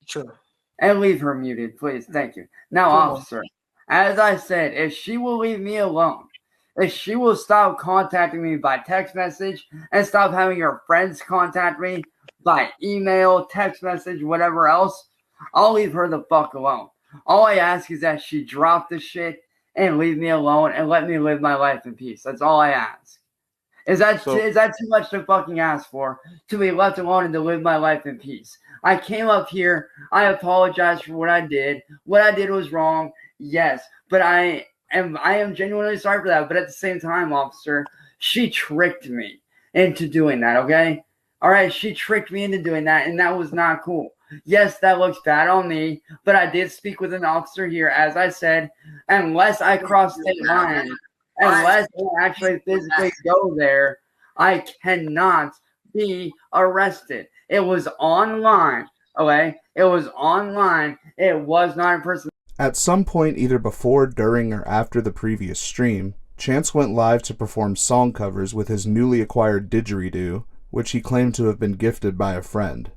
Sure. And leave her muted, please. Thank you. Now, officer, as I said, if she will leave me alone, if she will stop contacting me by text message and stop having her friends contact me by email, text message, whatever else, I'll leave her the fuck alone. All I ask is that she drop the shit and leave me alone and let me live my life in peace. That's all I ask. Is that too much to fucking ask for? To be left alone and to live my life in peace. I came up here. I apologize for what I did. What I did was wrong. Yes, but I am genuinely sorry for that. But at the same time, officer, she tricked me into doing that. Okay, all right, she tricked me into doing that, and that was not cool. Yes, that looks bad on me, but I did speak with an officer here, as I said. Unless I cross state lines, unless I actually physically go there, I cannot be arrested. It was online. Okay, it was online. It was not in person. At some point, either before, during, or after the previous stream, Chance went live to perform song covers with his newly acquired didgeridoo, which he claimed to have been gifted by a friend.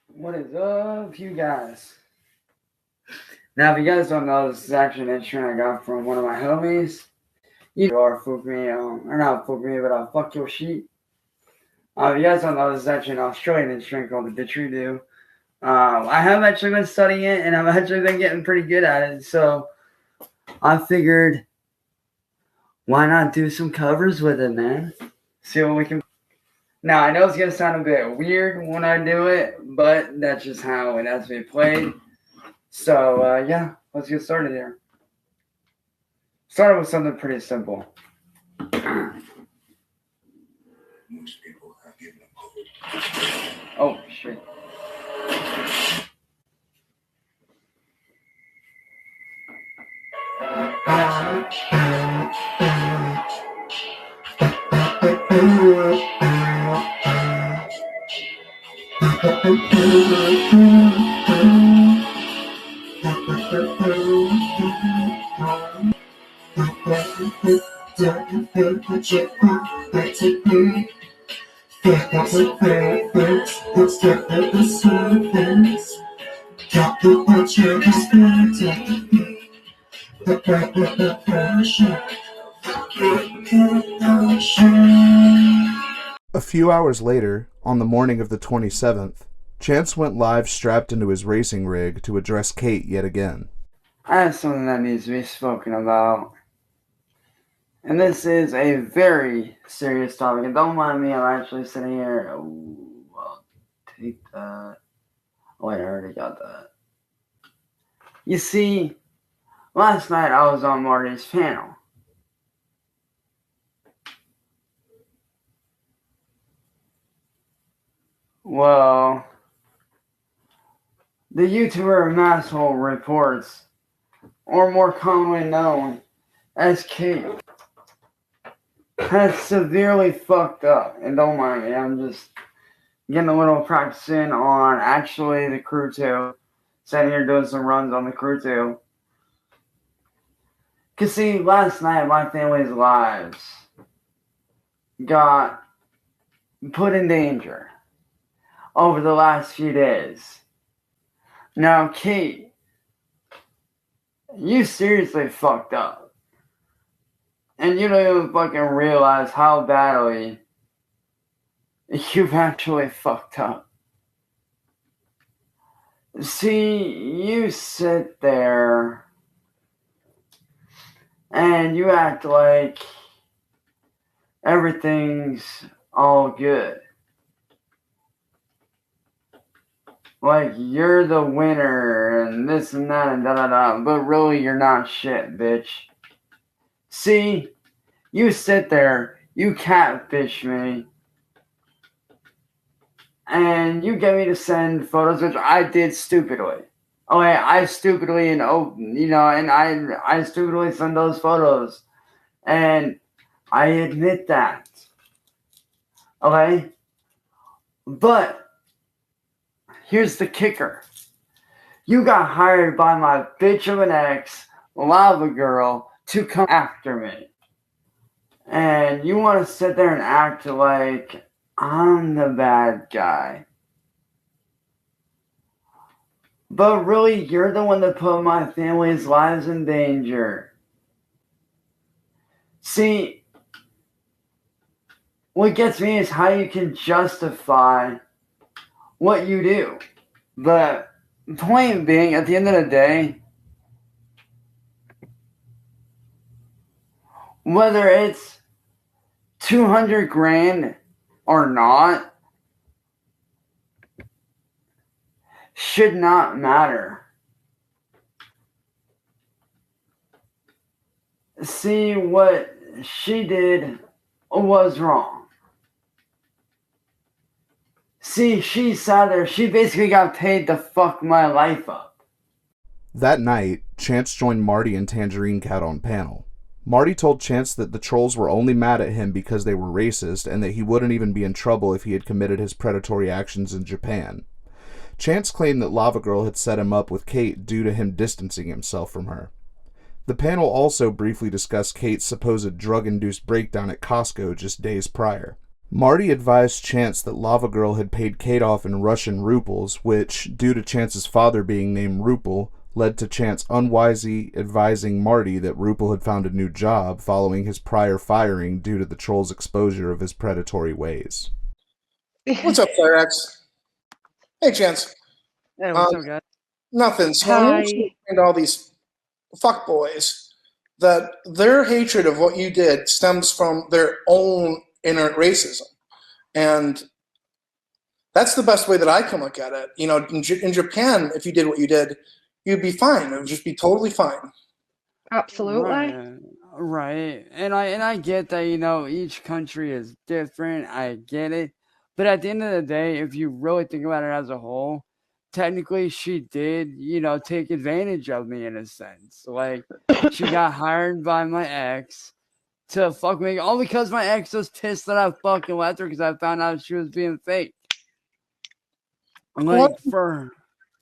What is up, you guys? Now, if you guys don't know, this is actually an instrument I got from one of my homies. You are fuck me, or not fuck me, but fuck your sheep. If you guys don't know, this is actually an Australian instrument called the didgeridoo. I have actually been studying it, and I've actually been getting pretty good at it. So I figured, why not do some covers with it, man? See what we can. Now, I know it's going to sound a bit weird when I do it, but that's just how it has to be played. So, yeah, let's get started here. Started with something pretty simple. Most people have given up hope. Oh, shit. A few hours later, on the morning of the 27th, Chance went live strapped into his racing rig to address Kate yet again. I have something that needs to be spoken about. And this is a very serious topic. And don't mind me, I'm actually sitting here. Oh, I'll take that. Oh, wait, I already got that. You see, last night I was on Marty's panel. Well, the YouTuber Masshole Reports, or more commonly known as Kate, has severely fucked up. And don't mind me, I'm just getting a little practicing on actually the crew too. Sitting here doing some runs on the crew too. Cause see, last night my family's lives got put in danger over the last few days. Now, Kate, you seriously fucked up. And you don't even fucking realize how badly you've actually fucked up. See, you sit there and you act like everything's all good. Like you're the winner and this and that and da-da-da, but really you're not shit, bitch. See, you sit there, you catfish me, and you get me to send photos, which I did stupidly. Okay, I stupidly and I stupidly send those photos, and I admit that. Okay, but here's the kicker: you got hired by my bitch of an ex, Lava Girl, to come after me, and you want to sit there and act like I'm the bad guy. But really, you're the one that put my family's lives in danger. See, what gets me is how you can justify what you do. But point being, at the end of the day, whether it's 200 grand or not, should not matter. See, what she did was wrong. See, she sat there. She basically got paid to fuck my life up. That night, Chance joined Marty and Tangerine Cat on panel. Marty told Chance that the trolls were only mad at him because they were racist and that he wouldn't even be in trouble if he had committed his predatory actions in Japan. Chance claimed that Lava Girl had set him up with Kate due to him distancing himself from her. The panel also briefly discussed Kate's supposed drug-induced breakdown at Costco just days prior. Marty advised Chance that Lava Girl had paid Kate off in Russian rubles, which, due to Chance's father being named Rupel, led to Chance unwisely advising Marty that Rupel had found a new job following his prior firing due to the troll's exposure of his predatory ways. What's up, Cyrax? Hey, Chance. Hey, what's up, guys? Nothing. So I'm and all these fuckboys that their hatred of what you did stems from their own inherent racism. And that's the best way that I can look at it. You know, in Japan, if you did what you did, you'd be fine. It would just be totally fine. Absolutely. Right. And I get that, you know, each country is different. I get it. But at the end of the day, if you really think about it as a whole, technically she did, you know, take advantage of me in a sense. Like, she got hired by my ex to fuck me, all because my ex was pissed that I fucking left her because I found out she was being fake. Like,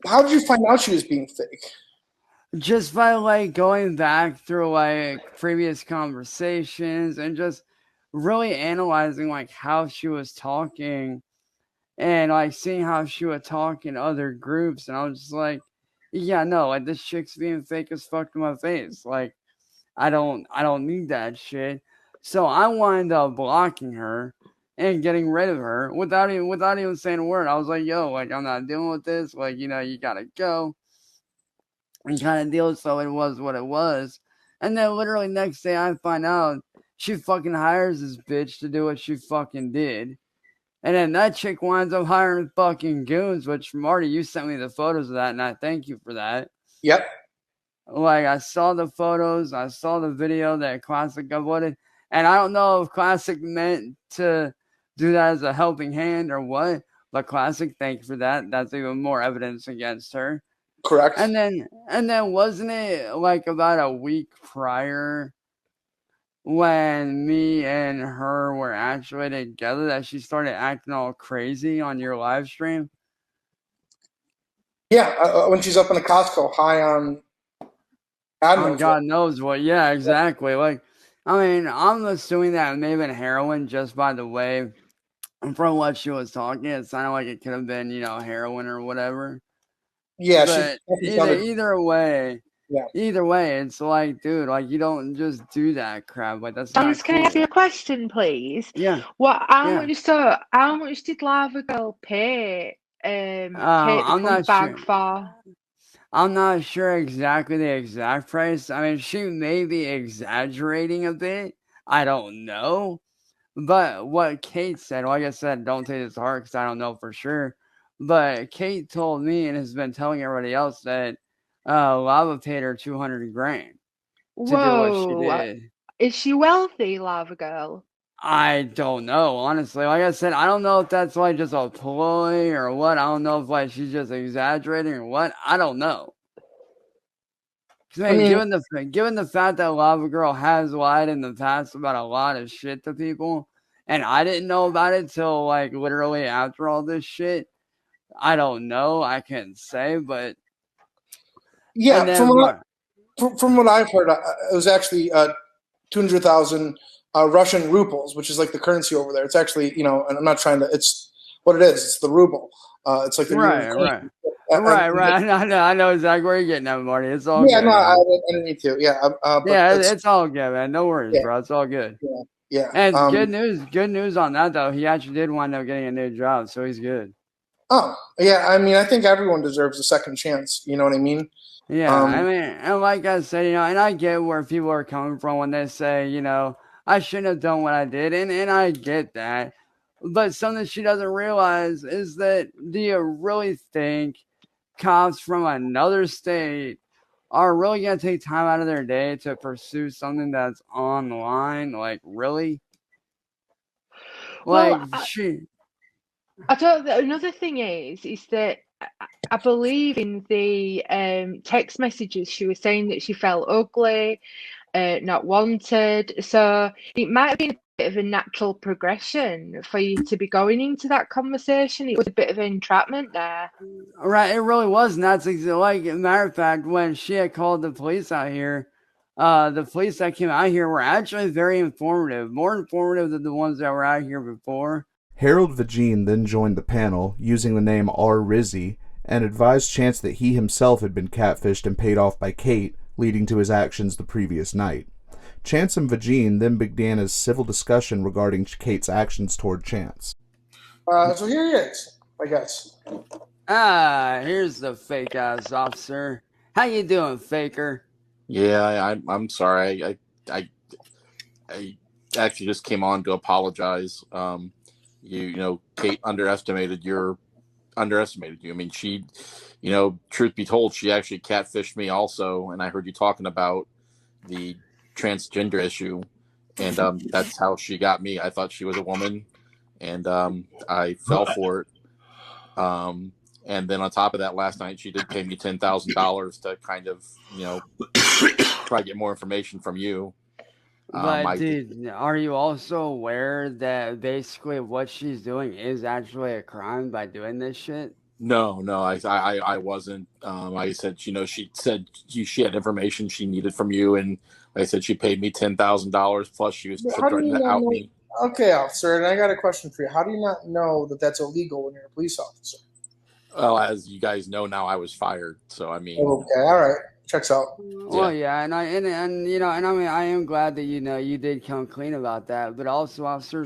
how did you find out she was being fake? Just by, like, going back through, like, previous conversations and just really analyzing, like, how she was talking and, like, seeing how she would talk in other groups. And I was just like, yeah, no, like, this chick's being fake as fuck to my face. Like, I don't need that shit. So I wound up blocking her and getting rid of her without even saying a word. I was like, yo, like, I'm not dealing with this. Like, you know, you gotta go. And kind of deal, so it was what it was. And then literally next day I find out she fucking hires this bitch to do what she fucking did. And then that chick winds up hiring fucking goons, which, Marty, you sent me the photos of that, and I thank you for that. Yep. Like, I saw the photos, I saw the video that Classic uploaded, and I don't know if Classic meant to do that as a helping hand or what, but Classic, thank you for that. That's even more evidence against her. Correct. And then wasn't it like about a week prior when me and her were actually together that she started acting all crazy on your live stream? Yeah, when she's up in the Costco high on Oh, God knows what. Yeah, exactly. Like, I mean, I'm assuming that it may have been heroin just by the way from what she was talking. It sounded like it could have been, you know, heroin or whatever. Yeah, but either way, it's like, dude, like, you don't just do that crap. Like, that's not Can I ask you a question, please? Yeah. How much did Lava Girl pay Kate I'm the not bag sure. for? I'm not sure exactly the exact price. I mean, she may be exaggerating a bit. I don't know. But what Kate said, like I said, don't take this to heart because I don't know for sure. But Kate told me and has been telling everybody else that Lava paid her 200 grand to do what she did. Is she wealthy, Lava Girl? I don't know, honestly. Like I said, I don't know if that's like just a ploy or what. I don't know if like she's just exaggerating or what. I don't know. I mean, given the fact that Lava Girl has lied in the past about a lot of shit to people, and I didn't know about it till like literally after all this shit, I don't know. I can't say, but yeah, from what I've heard, it was actually 200,000 Russian rubles, which is like the currency over there. It's actually, you know, and I'm not trying to. It's what it is. It's the ruble. It's like the right. I know exactly where you're getting at, Marty. It's all good. I didn't need to. Yeah, it's all good, man. No worries, bro. It's all good. Yeah. And good news on that though. He actually did wind up getting a new job, so he's good. Oh, yeah. I mean, I think everyone deserves a second chance. You know what I mean? Yeah, I mean, and like I said, and I get where people are coming from when they say, I shouldn't have done what I did, and I get that. But something she doesn't realize is that, do you really think cops from another state are really going to take time out of their day to pursue something that's online? Like, really? Like, Well, I don't. Another thing is that I believe in the text messages she was saying that she felt ugly, not wanted. So it might have been a bit of a natural progression for you to be going into that conversation. It was a bit of entrapment there. Right, it really was. And that's like, matter of fact, when she had called the police out here, the police that came out here were actually very informative, more informative than the ones that were out here before. Harold Vagine then joined the panel, using the name R. Rizzi, and advised Chance that he himself had been catfished and paid off by Kate, leading to his actions the previous night. Chance and Vagine then began a civil discussion regarding Kate's actions toward Chance. So here he is, I guess. Here's the fake ass officer. How you doing, faker? Yeah, I'm sorry. I actually just came on to apologize. Kate underestimated you. I mean, she, truth be told, she actually catfished me also, and I heard you talking about the transgender issue, and that's how she got me. I thought she was a woman, and I fell for it. And then on top of that, last night she did pay me $10,000 to kind of, try to get more information from you. But dude, are you also aware that basically what she's doing is actually a crime by doing this shit? No, I wasn't. I said, she said she had information she needed from you, and like I said, she paid me $10,000 plus she was threatening to out me. Okay, officer, and I got a question for you. How do you not know that that's illegal when you're a police officer? Well, as you guys know now, I was fired, so I mean. Okay, all right, checks out. Well, yeah, and I mean, I am glad that you did come clean about that. But also, officer,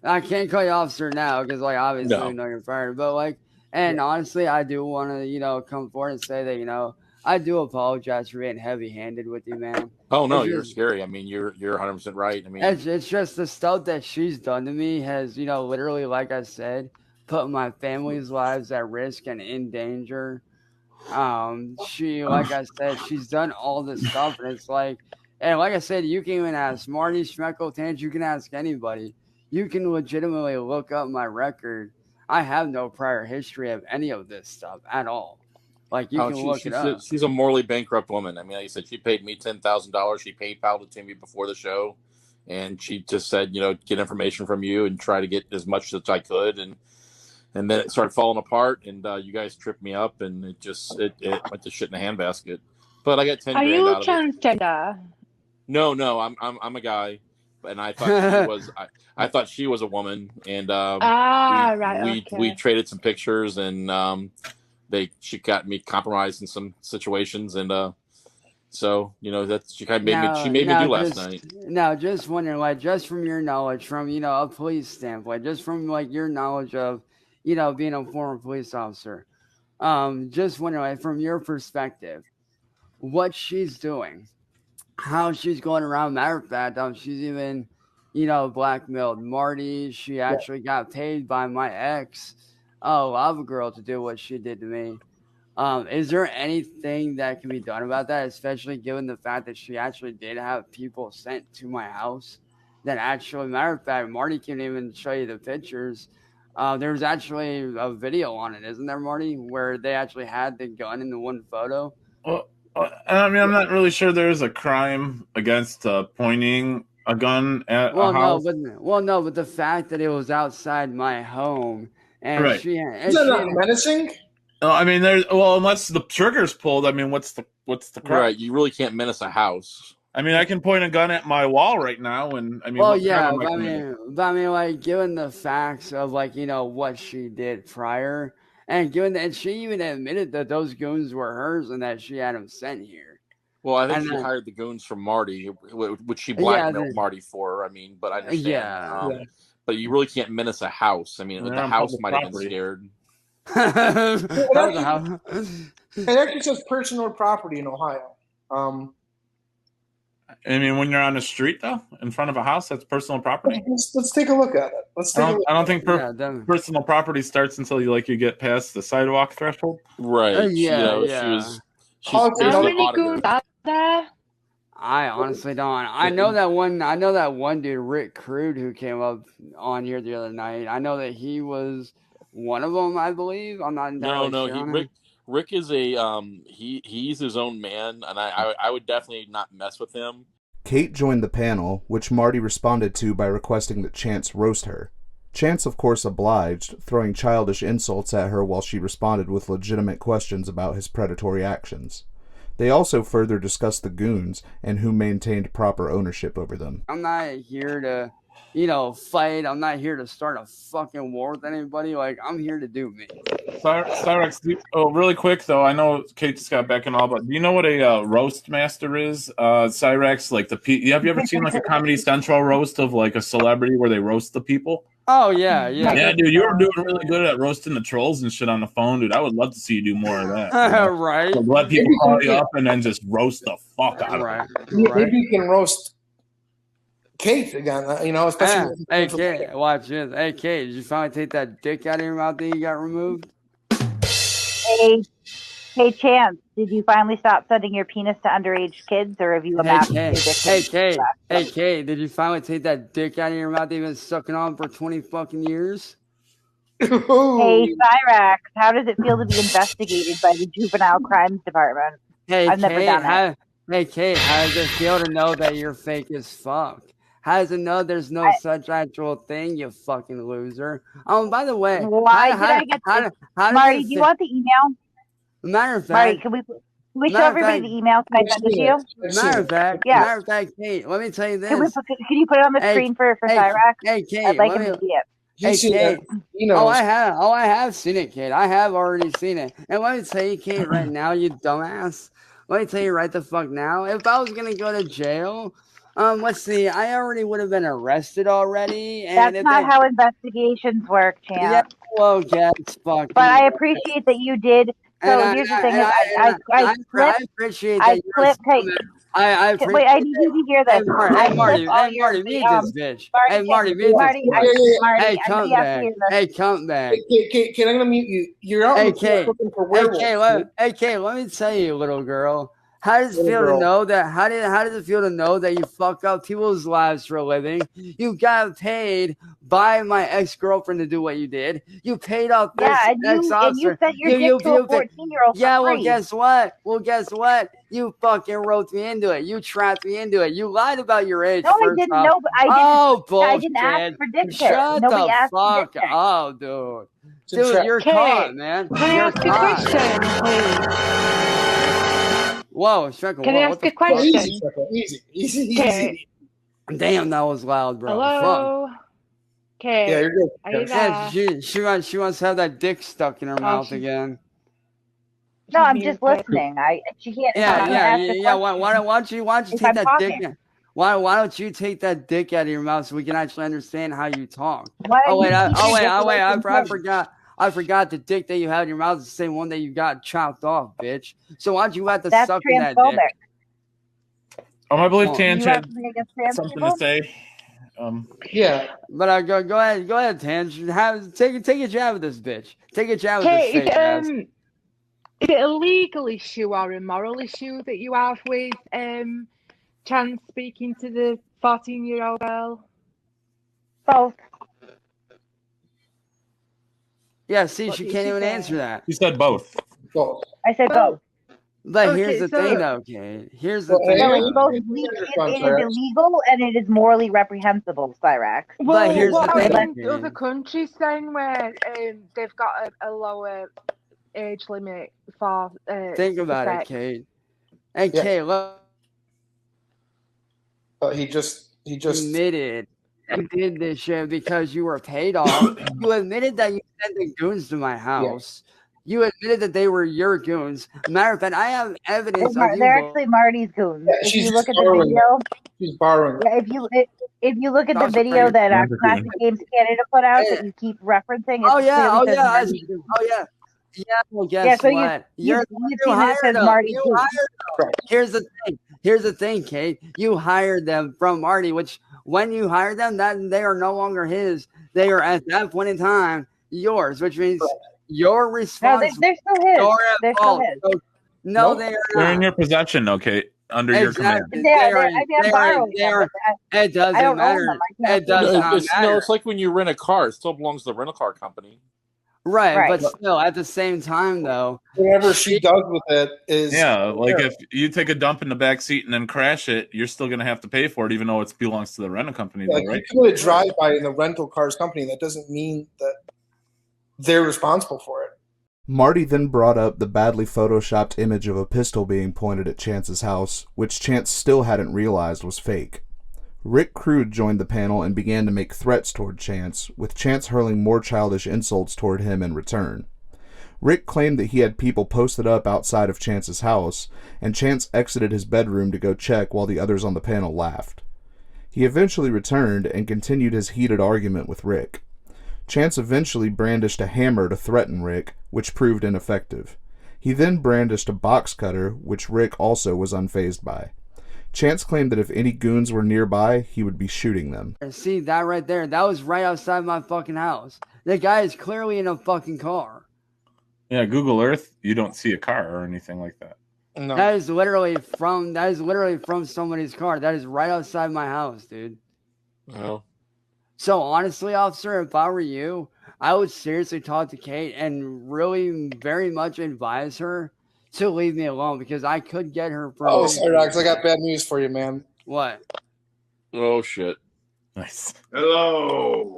I can't call you officer now because obviously you're fired. But and honestly, I do want to come forward and say that I do apologize for being heavy-handed with you, man. Oh no, you're scary. I mean, you're 100% right. I mean, it's just the stuff that she's done to me has literally, like I said, put my family's lives at risk and in danger. She, like I said, she's done all this stuff, and it's like I said, you can even ask Marty Schmeckeltange, you can ask anybody. You can legitimately look up my record. I have no prior history of any of this stuff at all. You can look it up. She's a morally bankrupt woman. I mean, like I said, she paid me $10,000. She PayPal'd it to me before the show, and she just said, get information from you and try to get as much as I could, and then it started falling apart, and you guys tripped me up, and it went to shit in a handbasket. But I got 10 grand out of it. Are you transgender? No, I'm a guy, and I thought I thought she was a woman, and we traded some pictures, and she got me compromised in some situations, and so that she kind of made me do last night. Now, just wondering, just from your knowledge, from a police standpoint, just from your knowledge of being a former police officer, just wondering, from your perspective, what she's doing, how she's going around. Matter of fact, she's even blackmailed Marty. She actually got paid by my ex, Lava Girl, to do what she did to me. Is there anything that can be done about that, especially given the fact that she actually did have people sent to my house that actually, matter of fact, Marty can even show you the pictures. There's actually a video on it, isn't there, Marty, where they actually had the gun in the one photo? Well, I mean, I'm not really sure there's a crime against pointing a gun at a house. No, but the fact that it was outside my home and right. Is that not menacing? I mean, unless the trigger's pulled, I mean, what's the crime? Right, you really can't menace a house. I mean, I can point a gun at my wall right now, and I mean, well, yeah, but I mean, given the facts of what she did prior, and given that she even admitted that those goons were hers and that she had them sent here. Well, I think she hired the goons from Marty, which she blackmailed Marty for. I mean, but I understand. but you really can't menace a house. I mean, They're the on house public might have been property. scared. It actually says personal property in Ohio. I mean, when you're on the street, though, in front of a house, that's personal property. Let's take a look at it. I don't think personal property starts until you get past the sidewalk threshold. Right. Yeah, She's How basically many auditor. goons are there? I honestly don't. I know that one dude, Rick Crude, who came up on here the other night. I know that he was one of them, I believe. I'm not entirely sure. Rick is a he's his own man, and I would definitely not mess with him. Kate joined the panel, which Marty responded to by requesting that Chance roast her. Chance, of course, obliged, throwing childish insults at her while she responded with legitimate questions about his predatory actions. They also further discussed the goons and who maintained proper ownership over them. I'm not here to, fight. I'm not here to start a fucking war with anybody. Like, I'm here to do me. Cyrex, really quick though, I know Kate just got back and all, but do you know what a roast master is? Cyrex, like have you ever seen like a Comedy Central roast of like a celebrity where they roast the people? Oh yeah. Yeah, dude, you were doing really good at roasting the trolls and shit on the phone, dude. I would love to see you do more of that. Right. So let people call you up and then just roast the fuck out of them. Maybe you can roast Kate again, especially. Hey, Kate, watch this. Hey, Kate, did you finally take that dick out of your mouth that you got removed? Hey, Chance, did you finally stop sending your penis to underage kids, or have you amassed new dick? Hey, Kate, did you finally take that dick out of your mouth that you've been sucking on for 20 fucking years? Hey, Cyrax, how does it feel to be investigated by the Juvenile Crimes Department? I've never done it. Hey, Kate, how does it feel to know that you're fake as fuck? How does it know there's no such actual thing, you fucking loser? By the way, Marty, do you want the email? Matter of fact, Marty, can we show everybody the email? Can I send it to you? Matter of fact, Kate, let me tell you this. Can you put it on the screen for Cyrax? Hey, Kate, I'd like him to see it. Hey, Kate. I have seen it, Kate. I have already seen it. And let me tell you, Kate, right now, you dumbass. Let me tell you right the fuck now. If I was gonna go to jail, let's see, I already would have been arrested already. And that's not how investigations work, Champ. Yeah, well, guess fuck. But I appreciate that you did. So here's the thing: I appreciate that. Wait, I need you to hear this. Hey, Marty, meet this bitch. Hey, Marty, meet this bitch. Hey, come back. Hey, come back. Kate, I'm gonna mute you. You're out looking for werewolves. Hey, Kate, let me tell you, little girl. How does it feel to know that? How does it feel to know that you fuck up people's lives for a living? You got paid by my ex-girlfriend to do what you did. You paid off this ex-officer. And you sent your dick to a 14-year-old. Yeah, well, guess what? You fucking roped me into it. You trapped me into it. You lied about your age. No, I didn't know. Bullshit. I didn't ask for dick pics. Shut Nobody the asked fuck up, dude. Dude, you're caught, man. Can I ask a question, please? Whoa, Shreckle. Can I ask a question? Easy. Damn, that was loud, bro. Hello? Okay. Yeah, you're good. Are you there? Yeah, she wants to have that dick stuck in her mouth again. No, I'm just listening. She can't. Yeah. Why don't you take that dick? Why don't you take that dick out of your mouth so we can actually understand how you talk? I forgot the dick that you had in your mouth is the same one that you got chopped off, bitch. So why'd you have to suck in that dick? I believe Tange had something to say. Yeah, but go ahead, Tange. Take a jab at this bitch. Take a jab at this bitch. Is it a legal issue or a moral issue that you have with Chance speaking to the 14-year-old girl? Both. Yeah, see, she can't even answer that. You said both. I said both. But here's the thing, though, Kate. Here's the thing. No, it's both. It is illegal and it is morally reprehensible, Cyrax. But here's the thing. In other countries, then, where they've got a lower age limit for. Think about it, Kate. Hey, Kate, look. He just admitted you did this shit because you were paid off. You admitted that you sent the goons to my house. Yeah. You admitted that they were your goons. Matter of fact, I have evidence. They're actually Marty's goons. Yeah, if you look at the video, she's borrowing. Yeah, if you look at the Sasha video Grey. that Classic Games Canada put out that you keep referencing, it clearly says Marty Goon. Yeah, well, guess Yeah, so what? you've You seen that it says hired them. Marty You Goon. hired them. Here's the thing, Kate. You hired them from Marty, which when you hired them, that they are no longer his. They are at that point in time yours, which means you're No, responsible. they're still his. You're at They're fault. still his. So, no, they are They're not. in your possession, okay? Under your command. Exactly. Yeah, They are. I mean, I'm They are. borrowing They them, are. but It doesn't I don't own matter. them. I can't It does afford not It's, matter. it's like when you rent a car; it still belongs to the rental car company. Right, Right. but still, at the same time, though, Whatever she does with it is Like if you take a dump in the back seat and then crash it, you're still going to have to pay for it, even though it belongs to the rental company, like though, right? you commit a drive-by in the rental cars company. That doesn't mean that they're responsible for it. Marty then brought up the badly photoshopped image of a pistol being pointed at Chance's house, which Chance still hadn't realized was fake. Rick Crude joined the panel and began to make threats toward Chance, with Chance hurling more childish insults toward him in return. Rick claimed that he had people posted up outside of Chance's house, and Chance exited his bedroom to go check while the others on the panel laughed. He eventually returned and continued his heated argument with Rick. Chance eventually brandished a hammer to threaten Rick, which proved ineffective. He then brandished a box cutter, which Rick also was unfazed by. Chance claimed that if any goons were nearby, he would be shooting them. see that right there? That was right outside my fucking house. The guy is clearly in a fucking car. Yeah, Google Earth, you don't see a car or anything like that. No. That is literally from somebody's car. That is right outside my house, dude. Oh. So honestly, officer, if I were you, I would seriously talk to Kate and really very much advise her to leave me alone because I could get her for. Oh, Cyrax, I got bad news for you, man. What? Oh shit! Nice. Hello.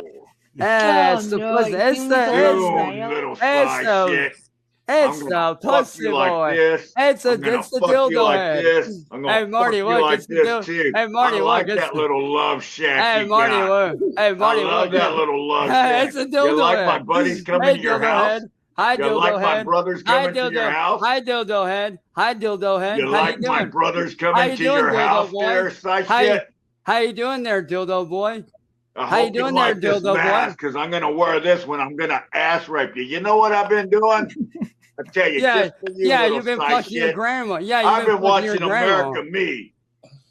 It's the no, pussy. you It's think the that's You Niall? little fly shit. It's I'm the gonna fuck pussy you like boy. this. It's I'm gonna the fuck you dildo like head. this. I'm gonna Hey Marty, fuck you look, like it's the this too. Hey Marty, I look, like it's that little love shack Hey you Marty, got. look. Hey Marty, I love look. that little love shack. It's a You dildo like head. my buddies coming Hey to your dildo house? head. Hi You dildo like my head. brothers Hi coming to your dildo. house? Hi dildo head. Hi dildo head. You How like you my doing? brothers How coming you to doing, your dildo house boy? there, side How shit? you doing there, dildo boy? I How you hope you doing there, like this dildo boy? mask because I'm gonna wear this when I'm gonna ass rape you. You know what I've been doing? I tell you, Yeah, just for you, yeah, little you've been side fucking your shit. grandma. Yeah, you've I've been fucking your watching grandma. America Me.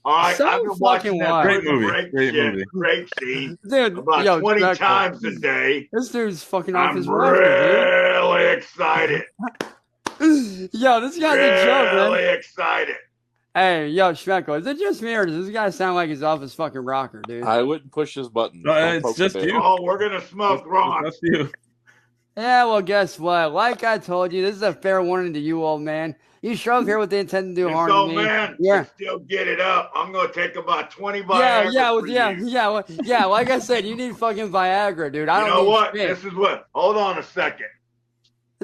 All right, So I've been watching fucking that what? Great movie. rape Great shit, movie. rape scene Dude, about yo, 20 Jack, times a day. this dude's fucking off I'm his rocker, dude. really excited. Yo, this guy's a joke, man. Really excited. Hey, yo, Shmeko, is it just me or does this guy sound like he's off his fucking rocker, dude? I wouldn't push his button. No, Don't it's poke just the bear. you. Oh, we're gonna smoke wrong. That's you. Yeah, well, guess what? Like I told you, this is a fair warning to you, old man. You show up here with the intent to do This harm to old me. man Yeah. can still get it up. I'm gonna take about 20 Yeah, Viagra yeah, for you. yeah. Like I said, you need fucking Viagra, dude. I You don't know need what? shit. This is what. Hold on a second.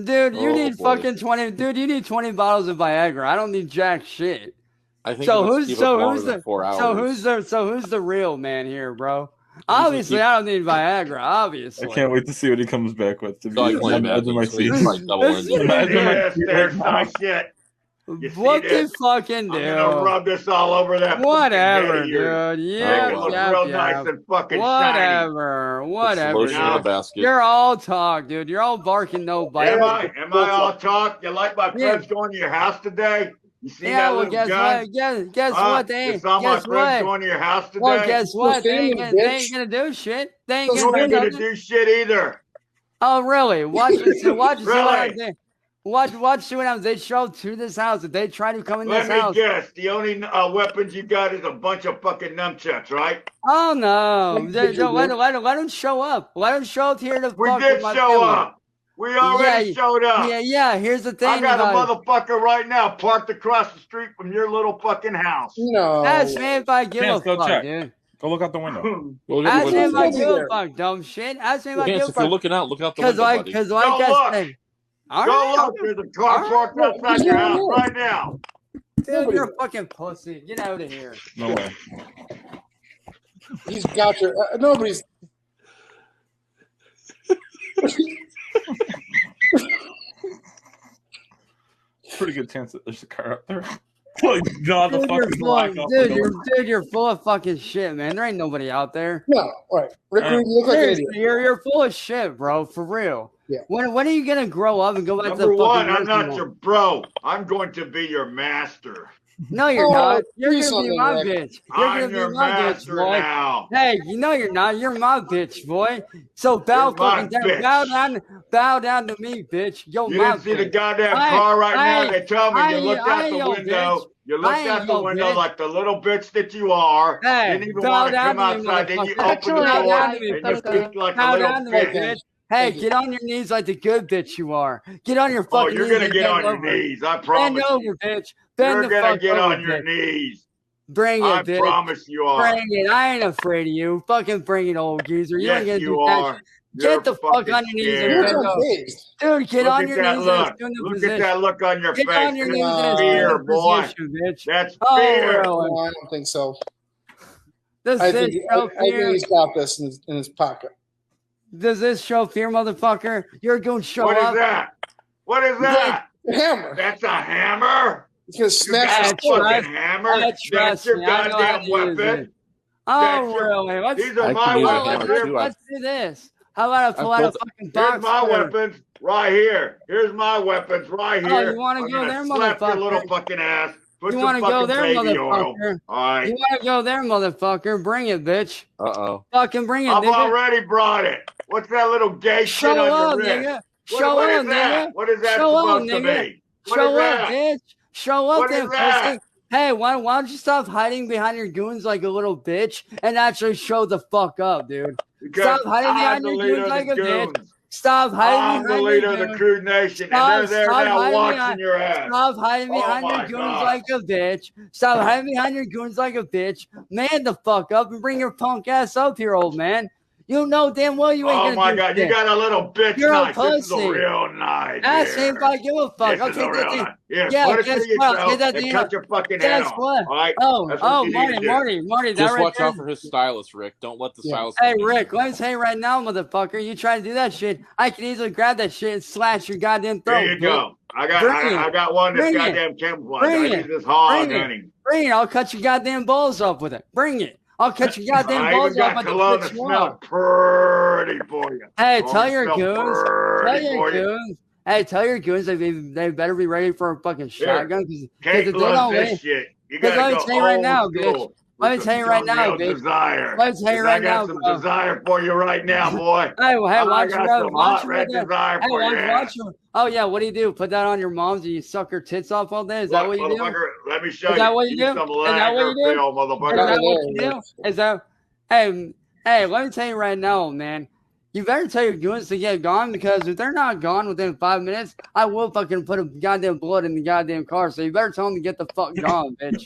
Dude, you Oh, need boy. fucking 20. Dude, you need 20 bottles of Viagra. I don't need jack shit. I think So it'll who's keep us so longer who's than the 4 hours. so who's the real man here, bro? Usually Obviously, keep- I don't need Viagra. I Obviously. can't wait to see what he comes back with. To be So I play imagine my back. So you face. probably double This- in. Imagine my Yes, feet there's right now. some shit. You see What the this? fucking I'm gonna do? rub this all over that fucking head Whatever, of yours. dude. Make Yeah, it look yeah, real yeah. nice and fucking shiny. Whatever, Put some whatever. lotion in the Dude. basket. You're all talk, dude. You're all barking, no bite. Am I all talk? You like my friends going to your house today? You see Yeah, that well, little guess gun? what? Guess Huh? what? They You ain't. saw my Guess friends what? going to your house today? Well, guess what? They ain't family, gonna do shit. They ain't You gonna ain't do gonna nothing. do shit either. Oh, really? Watch this. Watch this. Really? Watch see what happens. They show up to this house. If they try to come in Let this me house. guess. The only weapons you got is a bunch of fucking nunchucks, right? Oh no! Let them show up. Let them show up here to We fuck did with my show family. up. We already showed up. Yeah. Here's the thing. I got a about it. motherfucker right now parked across the street from your little fucking house. No. Ask me if I give Chance, a go fuck, check. dude. Go look out the window. Go look at Ask the me if I window. give a fuck, dumb shit. Ask me if I give a Chance, if you're fuck. looking out, look out the window, buddy. Because Go like I look. said. All Go right, look. There's a car parked outside your house right now. Dude, you're a fucking pussy. Get out of here. No way. He's got your nobody's. Pretty good chance that there's a car up there. God, the fucking block off the door. Dude, you're full of fucking shit, man. There ain't nobody out there. No, all right. Rick, you look like an idiot. You're full of shit, bro. For real. Yeah. When are you gonna grow up and go back to the Number fucking one, I'm nursing not home? your bro. I'm going to be your master. No, you're Oh, not. You're do gonna be something, my Rick. bitch. You're I'm gonna your be my bitch, master boy. now. Hey, you know you're not. You're my bitch, boy. So bow You're my fucking down. bitch. Bow down to me, bitch. Yo, You my didn't see the bitch. goddamn car right now? They tell me I you ain't- looked I out ain't the your window. bitch. You I looked ain't out the your window bitch. like the little bitch that you are. Hey, Didn't even bow want to down come to me, outside. Then you motherfucker. opened the Actually, Bow door down to me, and you fucker. peeked like a Bow little down to me, bitch. bitch. Hey, get on your knees like the good bitch you are. Get on your Oh, fucking you're knees gonna and get bend on your over. knees. I Bend promise over, you. bitch. Bend You're the gonna fuck get over, on your bitch. knees. Bring I it, bitch. promise you are. Bring it. I ain't afraid of you. Fucking bring it, old geezer. You ain't Yes, gonna you do that are. shit. You're Get the fuck fucking on your knees and You're scared. bend over. confused. Dude, get Look on at your that knees look. and assume the Look position. at that look on your Get face. on your knees and That's assume fear, the boy. position, bitch. That's Oh, fear. really? No, I don't think so. Does I this think show fear? he's got this in his pocket. Does this show fear, motherfucker? You're going to show What is up. that? What is that? The hammer. That's a hammer? He's gonna You smash got his a sword. fucking hammer? That's your I know how goddamn to use it. weapon? Oh, That's your. really? Let's, These are I my can use a weapons. hammer too. let's do this. How about I pull I've out a built- fucking Here's box? my cutter? weapons right here. Here's my weapons right Oh, here. you want to I'm go gonna there, slap your motherfucker? little fucking ass. Put You some want to go fucking there, baby oil. motherfucker? All right. You want to go there, motherfucker? Bring it, bitch. Uh-oh. Fucking bring it, I've nigga. already brought it. What's that little gay shit Show on your up, wrist? nigga. What Show is up, that? nigga. What is that Show up, supposed to nigga. be? What Show is up, that? bitch. Show up, What then, is that? pussy. Hey, why don't you stop hiding behind your goons like a little bitch and actually show the fuck up, dude? Because Stop hiding I'm behind the your leader goons of like the a bitch. goons. Stop hiding I'm the behind leader your of the goons. Crude Nation, and they're there Stop now hiding watching behind. your ass. Stop hiding Oh behind your my goons God. like a bitch. Stop hiding behind your goons like a bitch. Man the fuck up and bring your punk ass up here, old man. You know damn well you ain't Oh gonna my do God, shit. you got a little bitch You're a knife. This is a pussy. real knife. Ask me Here. if I give a fuck. This I'll is a take that real thing. knife. Here, Yeah, put it guess to what? I'll yourself take that and thing cut out. your fucking head Guess off. what? All right? Oh, That's what you need to Marty, do. that Just right watch there. out for his stylist, Rick. Don't let the stylist. Hey, Rick, let me tell you right now, motherfucker. You try to do that shit, I can easily grab that shit and slash your goddamn throat. Here you bitch. go. I Bring got one that's Bring it. goddamn camouflage. Bring I it. use this hog Bring it. hunting. Bring it. I'll cut your goddamn balls off with it. Bring it. I'll cut your goddamn I even balls off got with the cologne bitch that you smells are. pretty for you. Hey, Want tell me to your smell goons. pretty Tell your for you? goons. Hey, tell your goons that they better be ready for a fucking Here, shotgun. Because Kate if they loves don't this wait, shit. You because gotta let me go tell you right old now, bitch. school. Let With me tell some you right now, thumbnail bitch. desire. Let me tell you 'Cause right I got now, some bro. desire for you right now, boy. Hey, I why got some don't hot you red desire for your ass. Oh yeah, what do you do? Put that on your mom's and you suck her tits off all day? Is that Look, what you do? motherfucker, let me show Is that you. what you Use do? some Is that what you do? Lagerfeld, Is motherfucker. that what you do? Is that hey, let me tell you right now, man. You better tell your goons to get gone because if they're not gone within 5 minutes, I will fucking put a goddamn bullet in the goddamn car. So you better tell them to get the fuck gone, bitch.